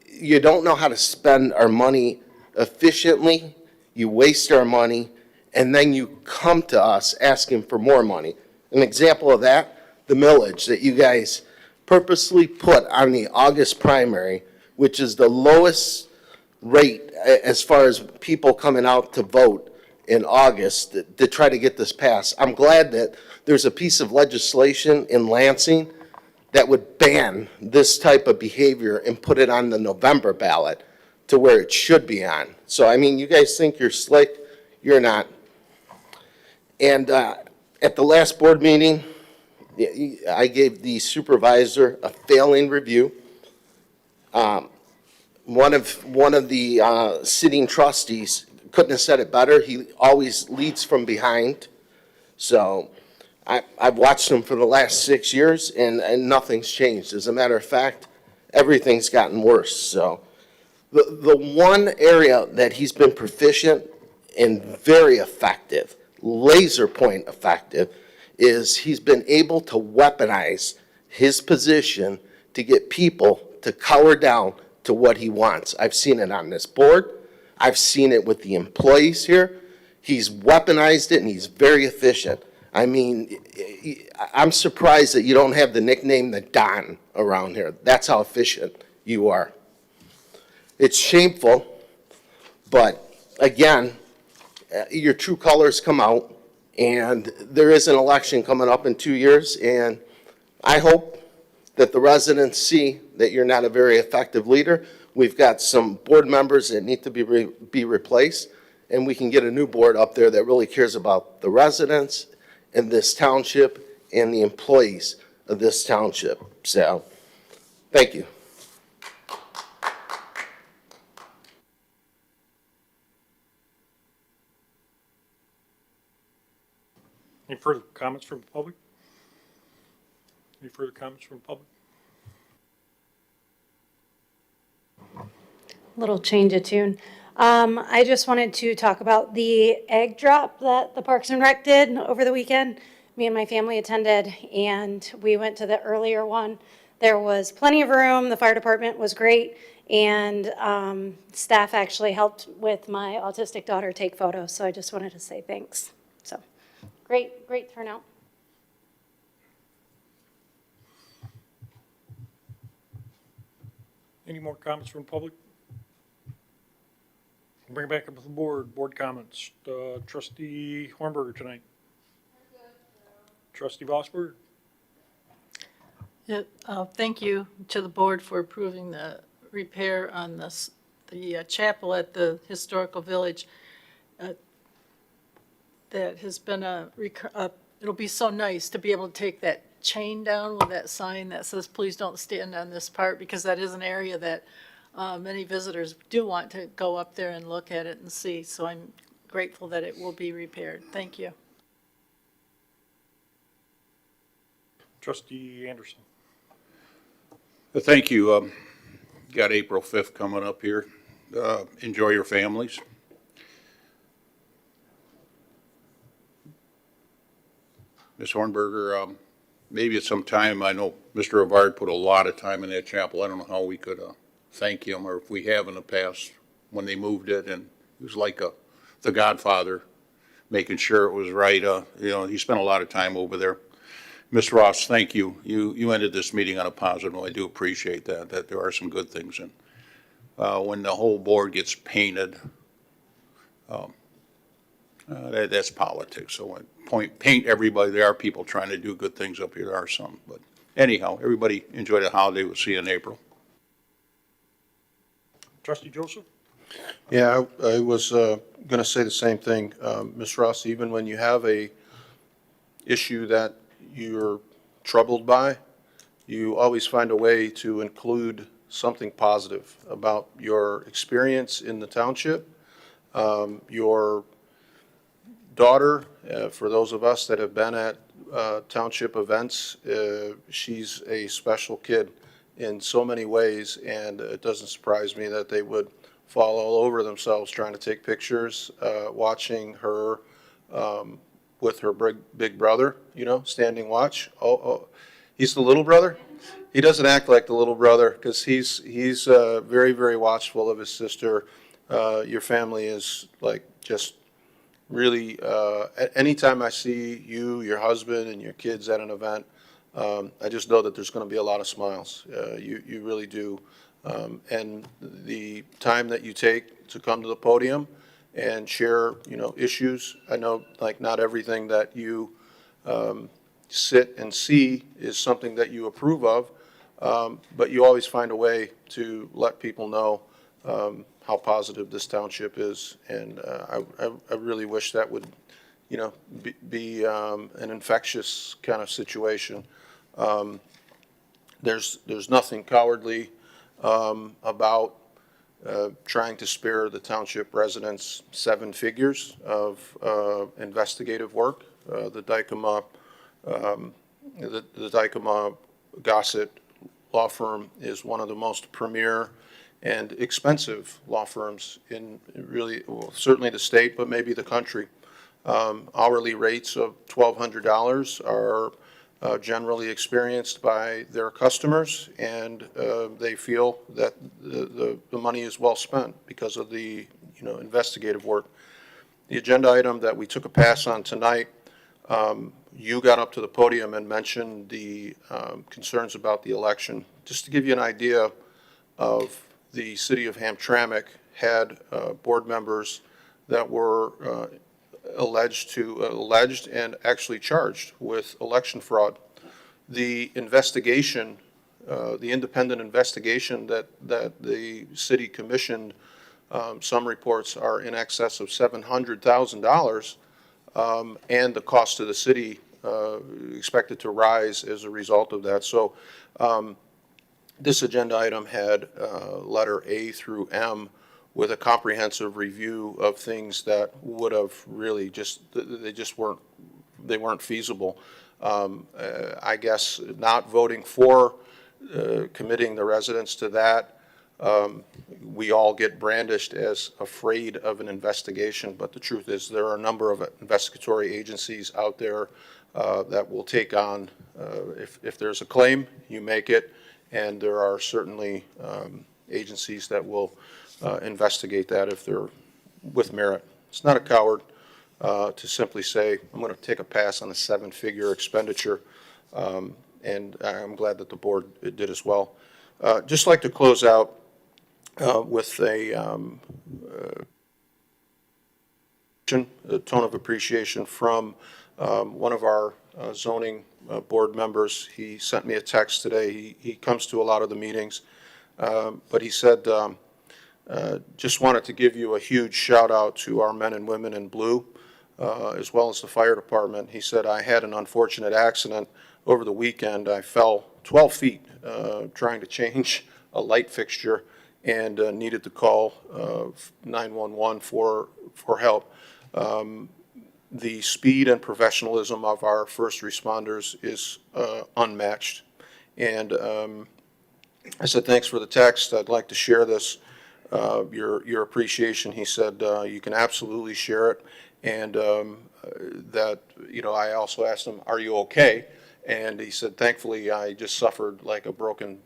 You don't know how to spend our money efficiently, you waste our money, and then you come to us asking for more money. An example of that, the millage that you guys purposely put on the August primary, which is the lowest rate as far as people coming out to vote in August to try to get this passed. I'm glad that there's a piece of legislation in Lansing that would ban this type of behavior and put it on the November ballot to where it should be on. So, I mean, you guys think you're slick, you're not. And at the last board meeting, I gave the supervisor a failing review. One of the sitting trustees couldn't have said it better. He always leads from behind. So I've watched him for the last 6 years, and nothing's changed. As a matter of fact, everything's gotten worse. So the one area that he's been proficient and very effective, laser point effective, is he's been able to weaponize his position to get people to cower down to what he wants. I've seen it on this board. I've seen it with the employees here. He's weaponized it, and he's very efficient. I mean, I'm surprised that you don't have the nickname the Don around here. That's how efficient you are. It's shameful, but again, your true colors come out, and there is an election coming up in 2 years, and I hope that the residents see that you're not a very effective leader. We've got some board members that need to be replaced, and we can get a new board up there that really cares about the residents in this township and the employees of this township. So, thank you. Any further comments from the public? Any further comments from the public? Little change of tune. I just wanted to talk about the egg drop that the Parks and Rec did over the weekend. Me and my family attended, and we went to the earlier one. There was plenty of room. The fire department was great, and staff actually helped with my autistic daughter take photos. So I just wanted to say thanks. So great turnout. Any more comments from the public? Bring it back up to the board. Board comments. Trustee Hornberger tonight. Trustee Vosberg. Yeah, thank you to the board for approving the repair on the chapel at the Historical Village. That has been it'll be so nice to be able to take that chain down with that sign that says, please don't stand on this part, because that is an area that many visitors do want to go up there and look at it and see. So I'm grateful that it will be repaired. Thank you. Trustee Anderson. Thank you. Got April 5th coming up here. Enjoy your families. Ms. Hornberger, maybe at some time, I know Mr. Rivard put a lot of time in that chapel. I don't know how we could thank him, or if we have in the past when they moved it, and he was like the godfather, making sure it was right. He spent a lot of time over there. Ms. Ross, thank you. You ended this meeting on a positive note. I do appreciate that there are some good things. And when the whole board gets painted, that's politics. So when paint everybody, there are people trying to do good things up here. There are some. But anyhow, everybody enjoy the holiday. We'll see you in April. Trustee Joseph. Yeah, I was going to say the same thing. Ms. Ross, even when you have a issue that you're troubled by, you always find a way to include something positive about your experience in the township. Your daughter, for those of us that have been at township events, she's a special kid in so many ways, and it doesn't surprise me that they would fall all over themselves trying to take pictures, watching her with her big brother, standing watch. Oh, he's the little brother? He doesn't act like the little brother, because he's very, very watchful of his sister. Your family is like just really, anytime I see you, your husband, and your kids at an event, I just know that there's going to be a lot of smiles. You really do. And the time that you take to come to the podium and share, issues. I know, like, not everything that you sit and see is something that you approve of, but you always find a way to let people know how positive this township is. And I really wish that would, be an infectious kind of situation. There's nothing cowardly about trying to spare the township residents 7 figures of investigative work. The Dykema Gossett law firm is one of the most premier and expensive law firms in really, well, certainly the state, but maybe the country. Hourly rates of $1,200 are generally experienced by their customers, and they feel that the money is well spent because of the investigative work. The agenda item that we took a pass on tonight, you got up to the podium and mentioned the concerns about the election. Just to give you an idea of the city of Hamtramck had board members that were alleged and actually charged with election fraud. The investigation, the independent investigation that the city commissioned, some reports are in excess of $700,000, and the cost to the city expected to rise as a result of that. So this agenda item had letter A through M with a comprehensive review of things that would have really they just weren't they weren't feasible. I guess not voting for committing the residents to that, we all get brandished as afraid of an investigation, but the truth is there are a number of investigatory agencies out there that will take on, if there's a claim, you make it, and there are certainly agencies that will investigate that if they're with merit. It's not a coward to simply say, I'm going to take a pass on a 7-figure expenditure, and I'm glad that the board did as well. Just like to close out with a tone of appreciation from one of our zoning board members. He sent me a text today. He comes to a lot of the meetings, but he said, just wanted to give you a huge shout out to our men and women in blue, as well as the fire department. He said, I had an unfortunate accident over the weekend. I fell 12 feet trying to change a light fixture and needed to call 911 for help. The speed and professionalism of our first responders is unmatched. And I said, thanks for the text. I'd like to share this, your appreciation. He said, you can absolutely share it. And that, you know, I also asked him, are you okay? And he said, thankfully, I just suffered like a broken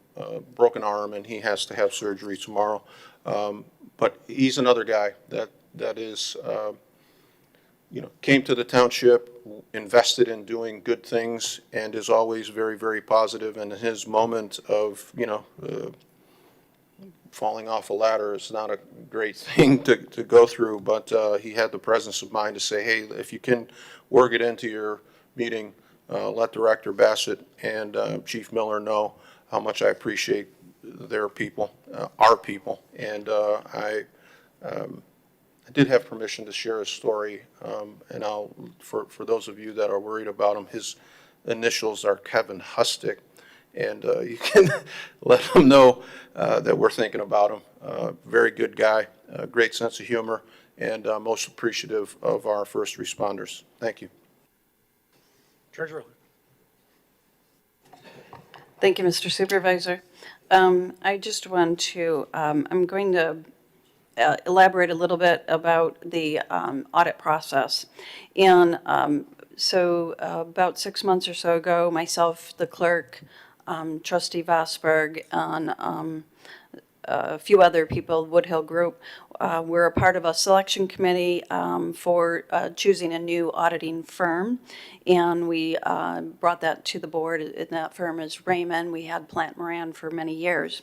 arm, and he has to have surgery tomorrow. But he's another guy that is, you know, came to the township, invested in doing good things, and is always very, very positive. And his moment of, you know, falling off a ladder is not a great thing to go through, but he had the presence of mind to say, hey, if you can work it into your meeting, let Director Bassett and Chief Miller know how much I appreciate their people, our people. And I did have permission to share his story, and for those of you that are worried about him, his initials are Kevin Hustick, and you can let him know that we're thinking about him. Very good guy, great sense of humor, and most appreciative of our first responders. Thank you. Treasurer. Thank you, Mr. Supervisor. I just want to, I'm going to elaborate a little bit about the audit process. And so about 6 months or so ago, myself, the clerk, Trustee Vosberg, and a few other people, Woodhill Group, we're a part of a selection committee for choosing a new auditing firm, and we brought that to the board, and that firm is Raymond. We had Plant Moran for many years.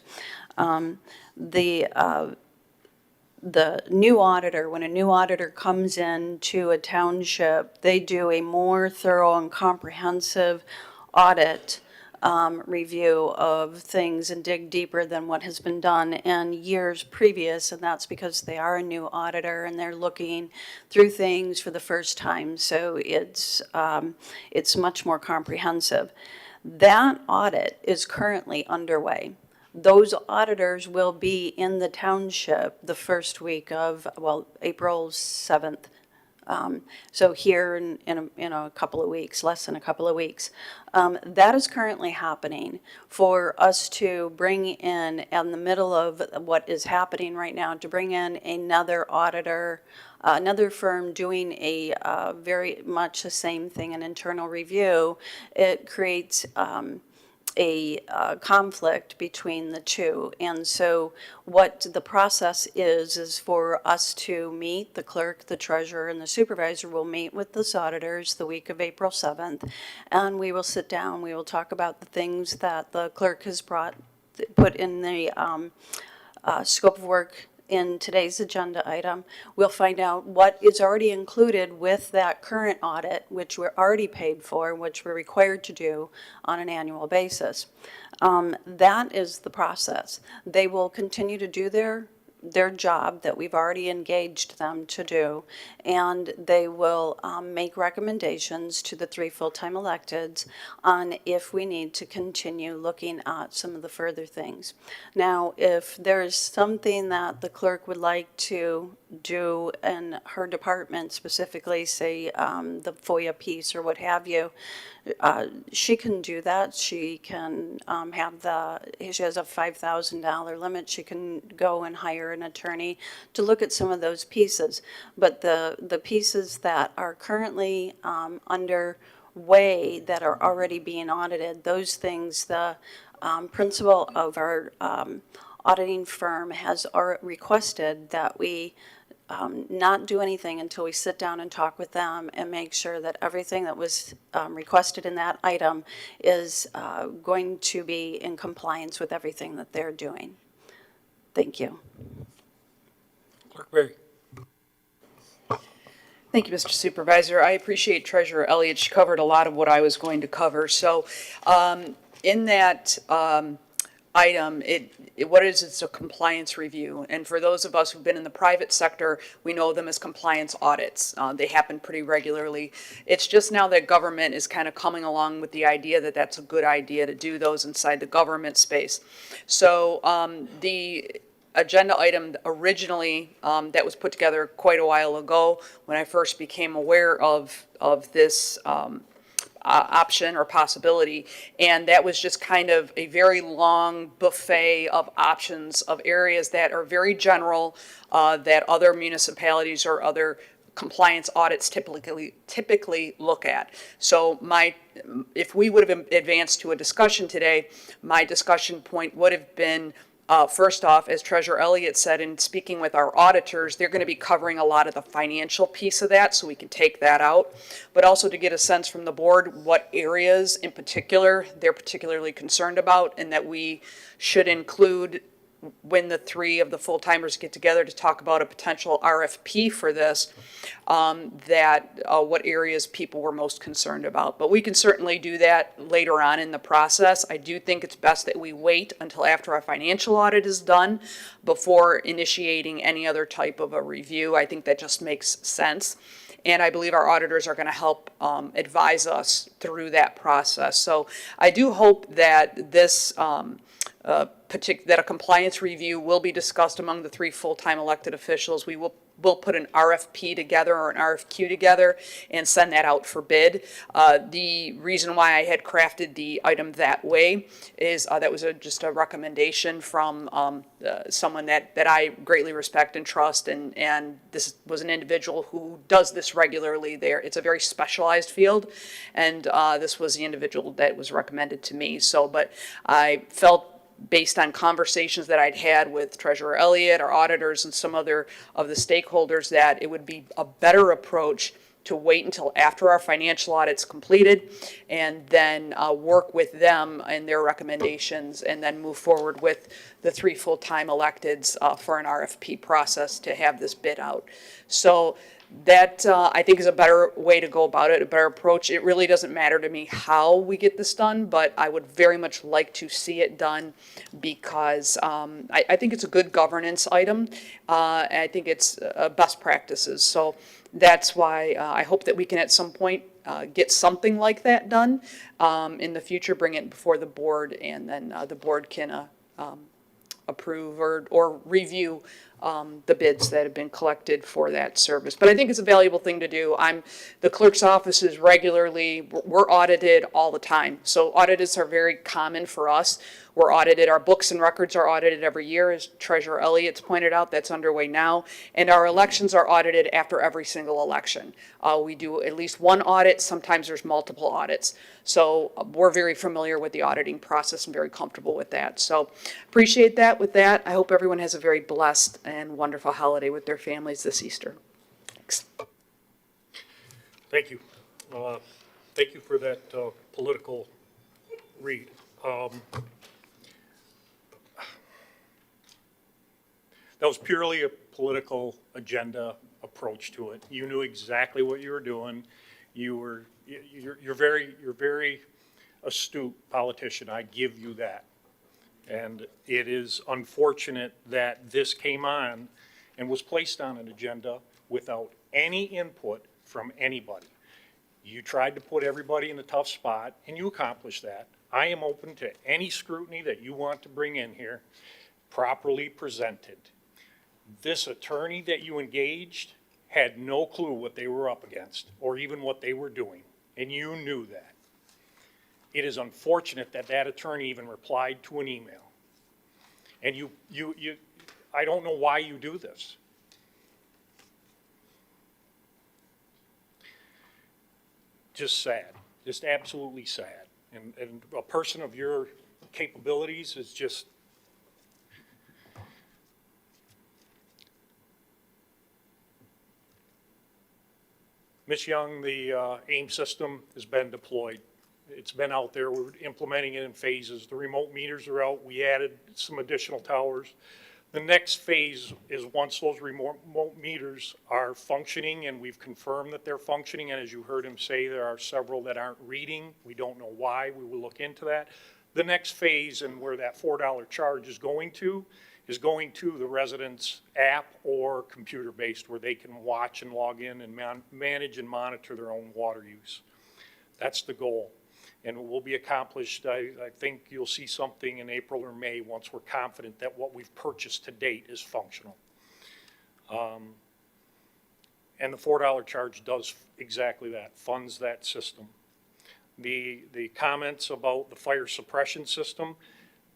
The new auditor, when a new auditor comes in to a township, they do a more thorough and comprehensive audit review of things and dig deeper than what has been done in years previous, and that's because they are a new auditor and they're looking through things for the first time, so it's much more comprehensive. That audit is currently underway. Those auditors will be in the township the first week of, well, April 7th. So here in a couple of weeks, less than a couple of weeks. That is currently happening for us to bring in the middle of what is happening right now, to bring in another auditor, another firm doing a very much the same thing, an internal review. It creates a conflict between the two. And so what the process is for us to meet, the clerk, the treasurer, and the supervisor will meet with those auditors the week of April 7th, and we will sit down, we will talk about the things that the clerk has put in the scope of work in today's agenda item. We'll find out what is already included with that current audit, which we're already paid for, which we're required to do on an annual basis. That is the process. They will continue to do their their job that we've already engaged them to do, and they will make recommendations to the 3 full-time electeds on if we need to continue looking at some of the further things. Now, if there's something that the clerk would like to do in her department, specifically, say, the FOIA piece or what have you, she can do that. She can she has a $5,000 limit. She can go and hire an attorney to look at some of those pieces. But the pieces that are currently underway, that are already being audited, those things, the principal of our auditing firm has requested that we not do anything until we sit down and talk with them and make sure that everything that was requested in that item is going to be in compliance with everything that they're doing. Thank you. Clerk Berry. Thank you, Mr. Supervisor. I appreciate Treasurer Elliott. She covered a lot of what I was going to cover. So in that item, what it is, it's a compliance review. And for those of us who've been in the private sector, we know them as compliance audits. They happen pretty regularly. It's just now that government is kind of coming along with the idea that that's a good idea to do those inside the government space. So the agenda item originally that was put together quite a while ago when I first became aware of this option or possibility, and that was just kind of a very long buffet of options of areas that are very general, that other municipalities or other compliance audits typically look at. So if we would have advanced to a discussion today, my discussion point would have been, first off, as Treasurer Elliott said, in speaking with our auditors, they're going to be covering a lot of the financial piece of that, so we can take that out. But also to get a sense from the board what areas in particular they're particularly concerned about, and that we should include when the 3 of the full-timers get together to talk about a potential RFP for this, what areas people were most concerned about. But we can certainly do that later on in the process. I do think it's best that we wait until after our financial audit is done before initiating any other type of a review. I think that just makes sense. And I believe our auditors are going to help advise us through that process. So I do hope that this that a compliance review will be discussed among the 3 full-time elected officials. We'll put an RFP together or an RFQ together and send that out for bid. The reason why I had crafted the item that way is that was just a recommendation from someone that I greatly respect and trust, and this was an individual who does this regularly there. It's a very specialized field, and this was the individual that was recommended to me. So, but I felt, based on conversations that I'd had with Treasurer Elliott, our auditors, and some other of the stakeholders, that it would be a better approach to wait until after our financial audit's completed and then work with them and their recommendations, and then move forward with the 3 full-time electeds for an RFP process to have this bid out. So that, I think, is a better way to go about it, a better approach. It really doesn't matter to me how we get this done, but I would very much like to see it done because I think it's a good governance item. I think it's best practices. So that's why I hope that we can at some point get something like that done in the future, bring it before the board, and then the board can approve or review the bids that have been collected for that service. But I think it's a valuable thing to do. The clerk's office is regularly, we're audited all the time. So audits are very common for us. We're audited, our books and records are audited every year, as Treasurer Elliott's pointed out, that's underway now. And our elections are audited after every single election. We do at least one audit, sometimes there's multiple audits. So we're very familiar with the auditing process and very comfortable with that. So appreciate that. With that, I hope everyone has a very blessed and wonderful holiday with their families this Easter. Thanks. Thank you. Thank you for that political read. That was purely a political agenda approach to it. You knew exactly what you were doing. You're very astute politician. I give you that. And it is unfortunate that this came on and was placed on an agenda without any input from anybody. You tried to put everybody in a tough spot, and you accomplished that. I am open to any scrutiny that you want to bring in here, properly presented. This attorney that you engaged had no clue what they were up against, or even what they were doing, and you knew that. It is unfortunate that that attorney even replied to an email. And I don't know why you do this. Just sad, just absolutely sad. And a person of your capabilities is just, Ms. Young, the AIM system has been deployed. It's been out there. We're implementing it in phases. The remote meters are out. We added some additional towers. The next phase is once those remote meters are functioning, and we've confirmed that they're functioning, and as you heard him say, there are several that aren't reading. We don't know why. We will look into that. The next phase, and where that $4 charge is going to the residents' app or computer-based, where they can watch and log in and manage and monitor their own water use. That's the goal. And it will be accomplished. I think you'll see something in April or May once we're confident that what we've purchased to date is functional. And the $4 charge does exactly that, funds that system. The comments about the fire suppression system,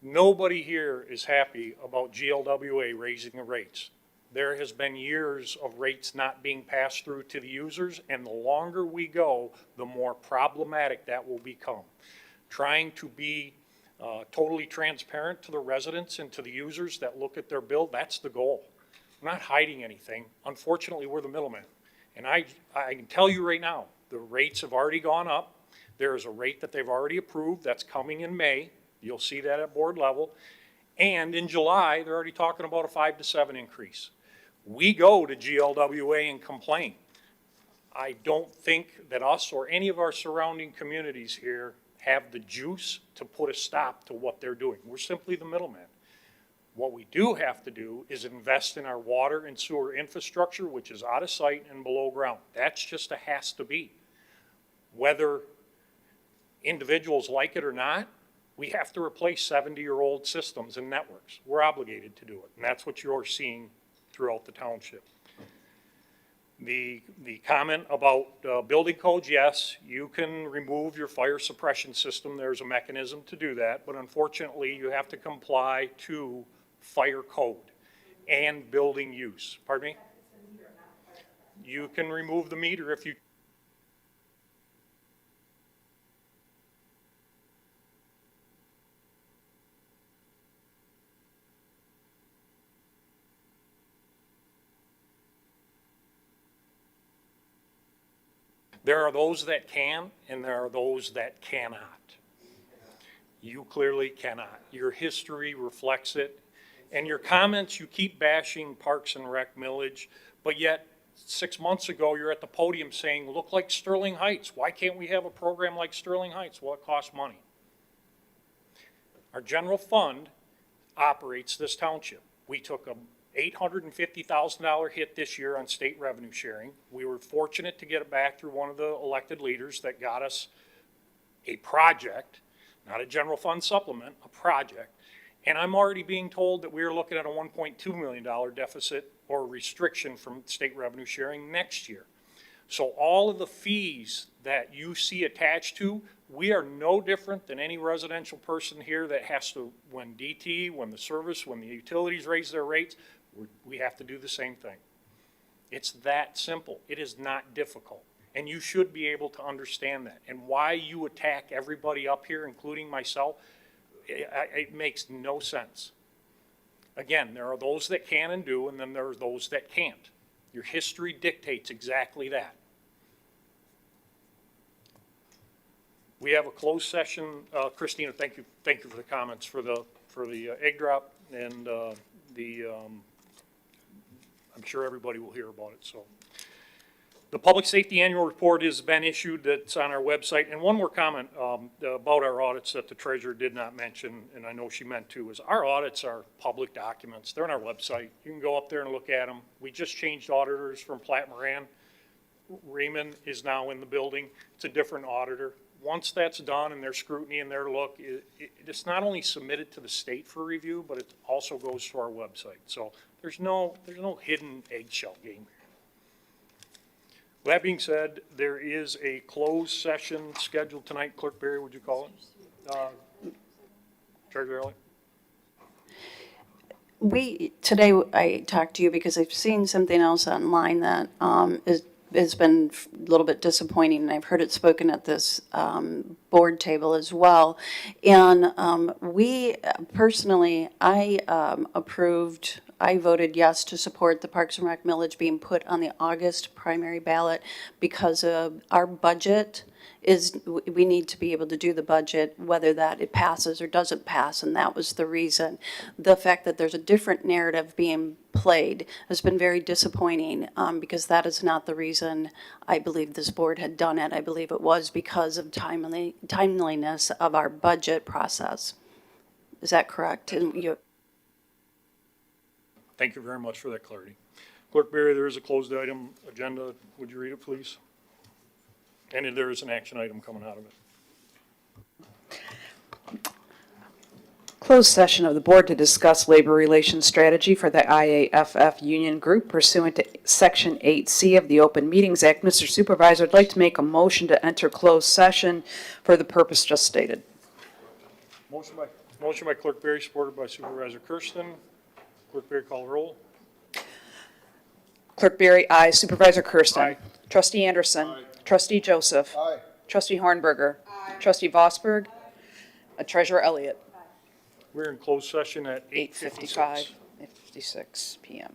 nobody here is happy about GLWA raising the rates. There has been years of rates not being passed through to the users, and the longer we go, the more problematic that will become. Trying to be totally transparent to the residents and to the users that look at their bill, that's the goal. We're not hiding anything. Unfortunately, we're the middleman. And I can tell you right now, the rates have already gone up. There is a rate that they've already approved that's coming in May. You'll see that at board level. And in July, they're already talking about a 5 to 7 increase. We go to GLWA and complain. I don't think that us or any of our surrounding communities here have the juice to put a stop to what they're doing. We're simply the middleman. What we do have to do is invest in our water and sewer infrastructure, which is out of sight and below ground. That's just a has to be. Whether individuals like it or not, we have to replace 70-year-old systems and networks. We're obligated to do it, and that's what you're seeing throughout the township. The comment about building codes, yes, you can remove your fire suppression system. There's a mechanism to do that, but unfortunately, you have to comply to fire code and building use. Pardon me? You can remove the meter if you There are those that can, and there are those that cannot. You clearly cannot. Your history reflects it. And your comments, you keep bashing Parks and Rec millage, but yet 6 months ago, you're at the podium saying, look like Sterling Heights. Why can't we have a program like Sterling Heights? Well, it costs money. Our general fund operates this township. We took a $850,000 hit this year on state revenue sharing. We were fortunate to get it back through one of the elected leaders that got us a project, not a general fund supplement, a project. And I'm already being told that we're looking at a $1.2 million deficit or restriction from state revenue sharing next year. So all of the fees that you see attached to, we are no different than any residential person here that has to, when DT, when the service, when the utilities raise their rates, we have to do the same thing. It's that simple. It is not difficult. And you should be able to understand that. And why you attack everybody up here, including myself, it makes no sense. Again, there are those that can and do, and then there are those that can't. Your history dictates exactly that. We have a closed session. Christina, thank you for the comments for the egg drop, and I'm sure everybody will hear about it. So The Public Safety Annual Report has been issued. That's on our website. And one more comment about our audits that the treasurer did not mention, and I know she meant to, is our audits are public documents. They're on our website. You can go up there and look at them. We just changed auditors from Platt Moran. Raymond is now in the building. It's a different auditor. Once that's done and their scrutiny and their look, it's not only submitted to the state for review, but it also goes to our website. So there's no hidden eggshell game here. That being said, there is a closed session scheduled tonight. Clerk Barry, would you call it? Treasurer Elliott? Today I talked to you because I've seen something else online that has been a little bit disappointing, and I've heard it spoken at this board table as well. And I voted yes to support the Parks and Rec millage being put on the August primary ballot because of our budget we need to be able to do the budget, whether that it passes or doesn't pass, and that was the reason. The fact that there's a different narrative being played has been very disappointing, because that is not the reason I believe this board had done it. I believe it was because of timeliness of our budget process. Is that correct? And Thank you very much for that clarity. Clerk Barry, there is a closed item agenda. Would you read it, please? And there is an action item coming out of it. Closed session of the board to discuss labor relations strategy for the IAFF union group pursuant to Section 8C of the Open Meetings Act. Mr. Supervisor, I'd like to make a motion to enter closed session for the purpose just stated. Motion by Clerk Barry, supported by Supervisor Kersten. Clerk Barry, call the roll. Clerk Barry, aye. Supervisor Kersten. Aye. Trustee Anderson. Aye. Trustee Joseph. Aye. Trustee Hornberger. Aye. Trustee Vosberg. Treasurer Elliott. We're in closed session at 8:56. 8:56 p.m.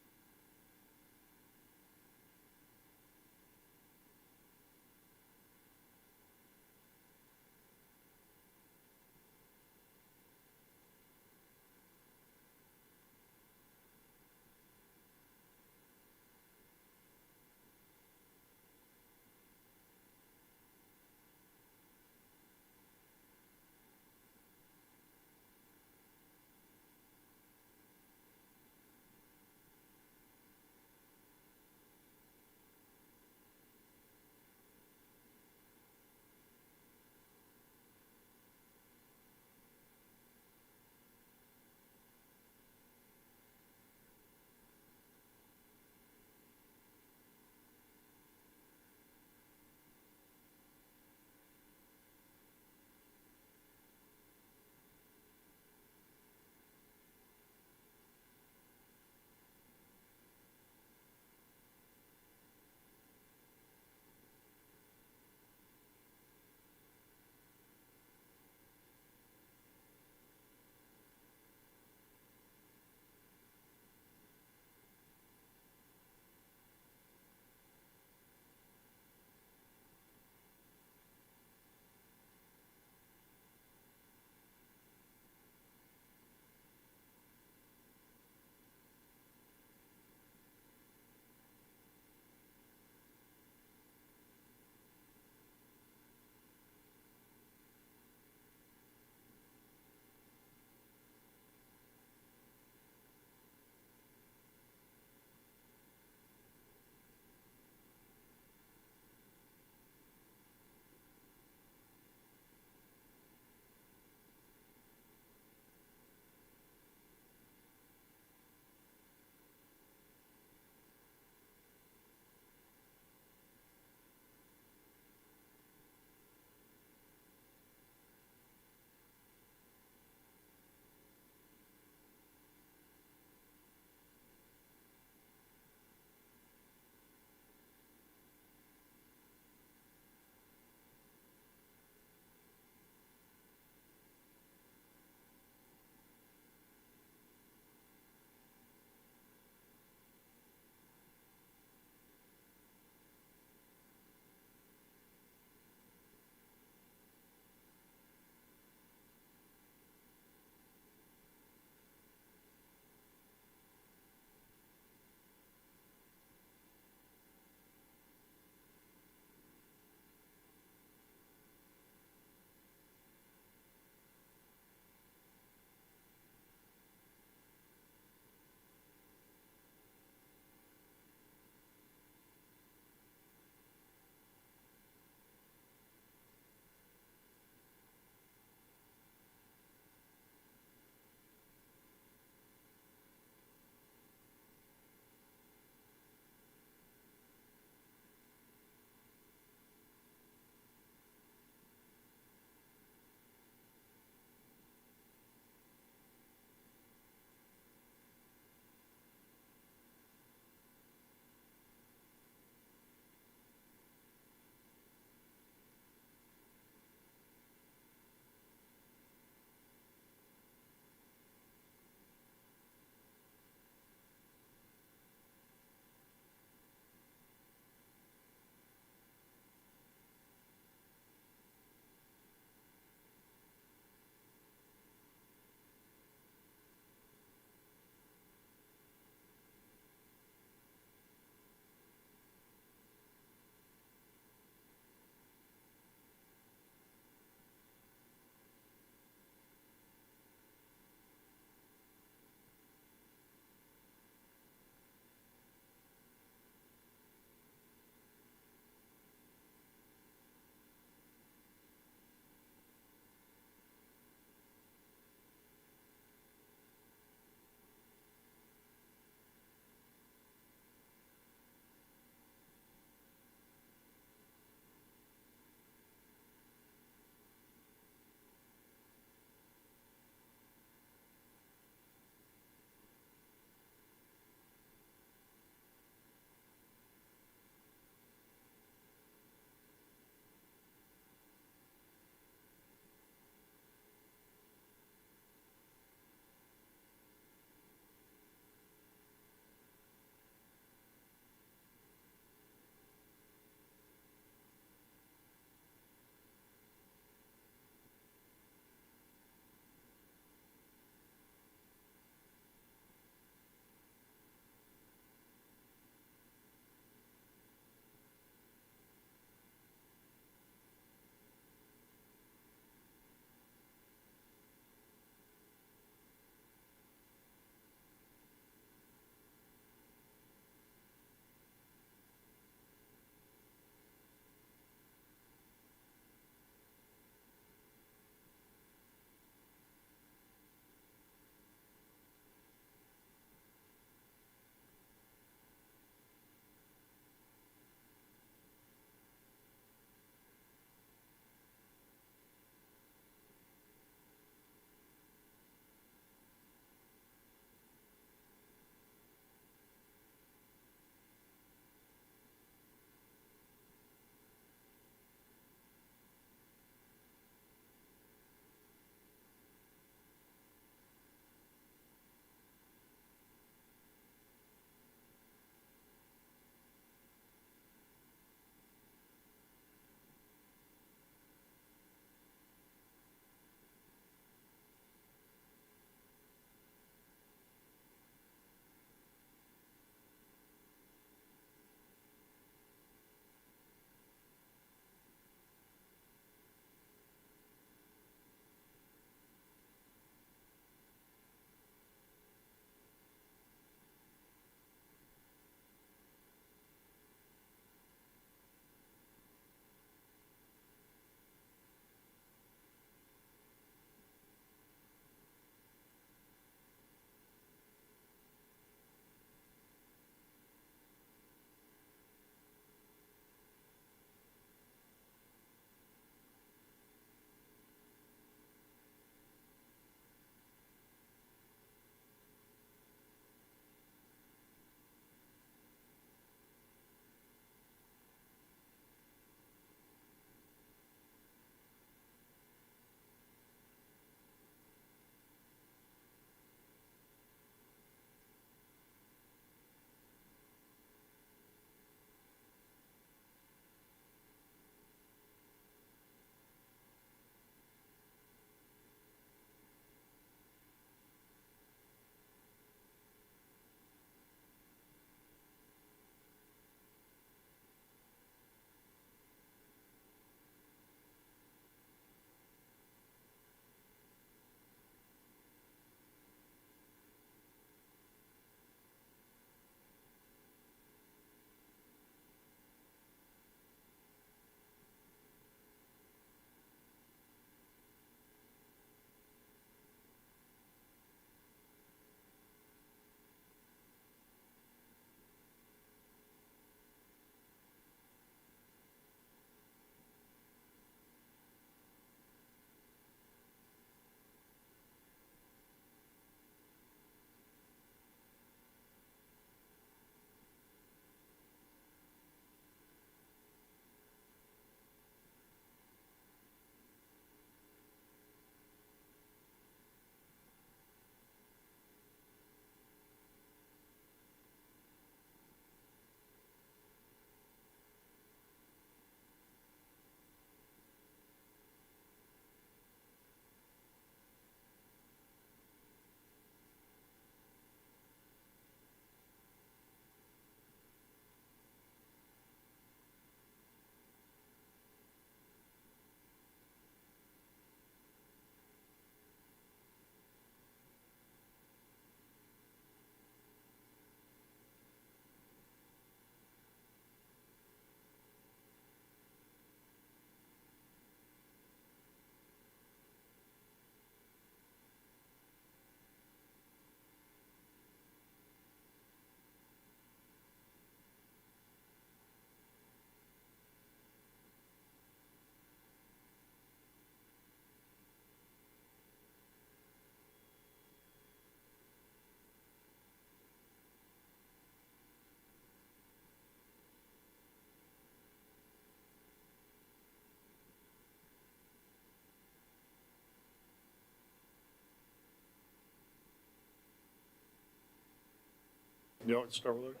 You know, start with it.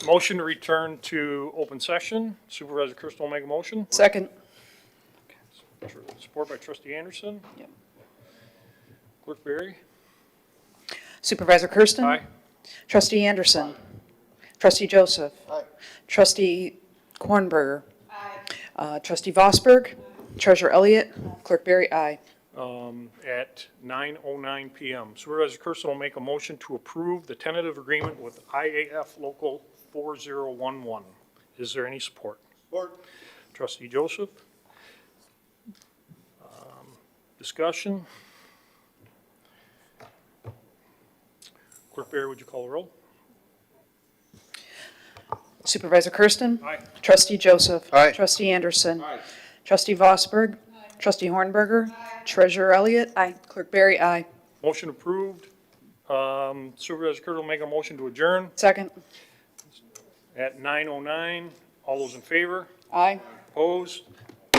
Motion to return to open session. Supervisor Kersten will make a motion. Second. Support by trustee Anderson. Yep. Clerk Berry. Supervisor Kersten? Aye. Trustee Anderson? Trustee Joseph? Trustee Kornberger? Trustee Vosberg? Treasurer Elliott? Clerk Berry, aye. At 9:09 PM. Supervisor Kersten will make a motion to approve the tentative agreement with IAF Local 4011. Is there any support? Support. Trustee Joseph. Discussion. Clerk Berry, would you call the roll? Supervisor Kersten? Aye. Trustee Joseph? Aye. Trustee Anderson? Trustee Vosberg? Trustee Hornberger? Treasurer Elliott? Aye. Clerk Berry, aye. Motion approved. Supervisor Kerr will make a motion to adjourn Second? at 9:09. All those in favor? Aye. Opposed?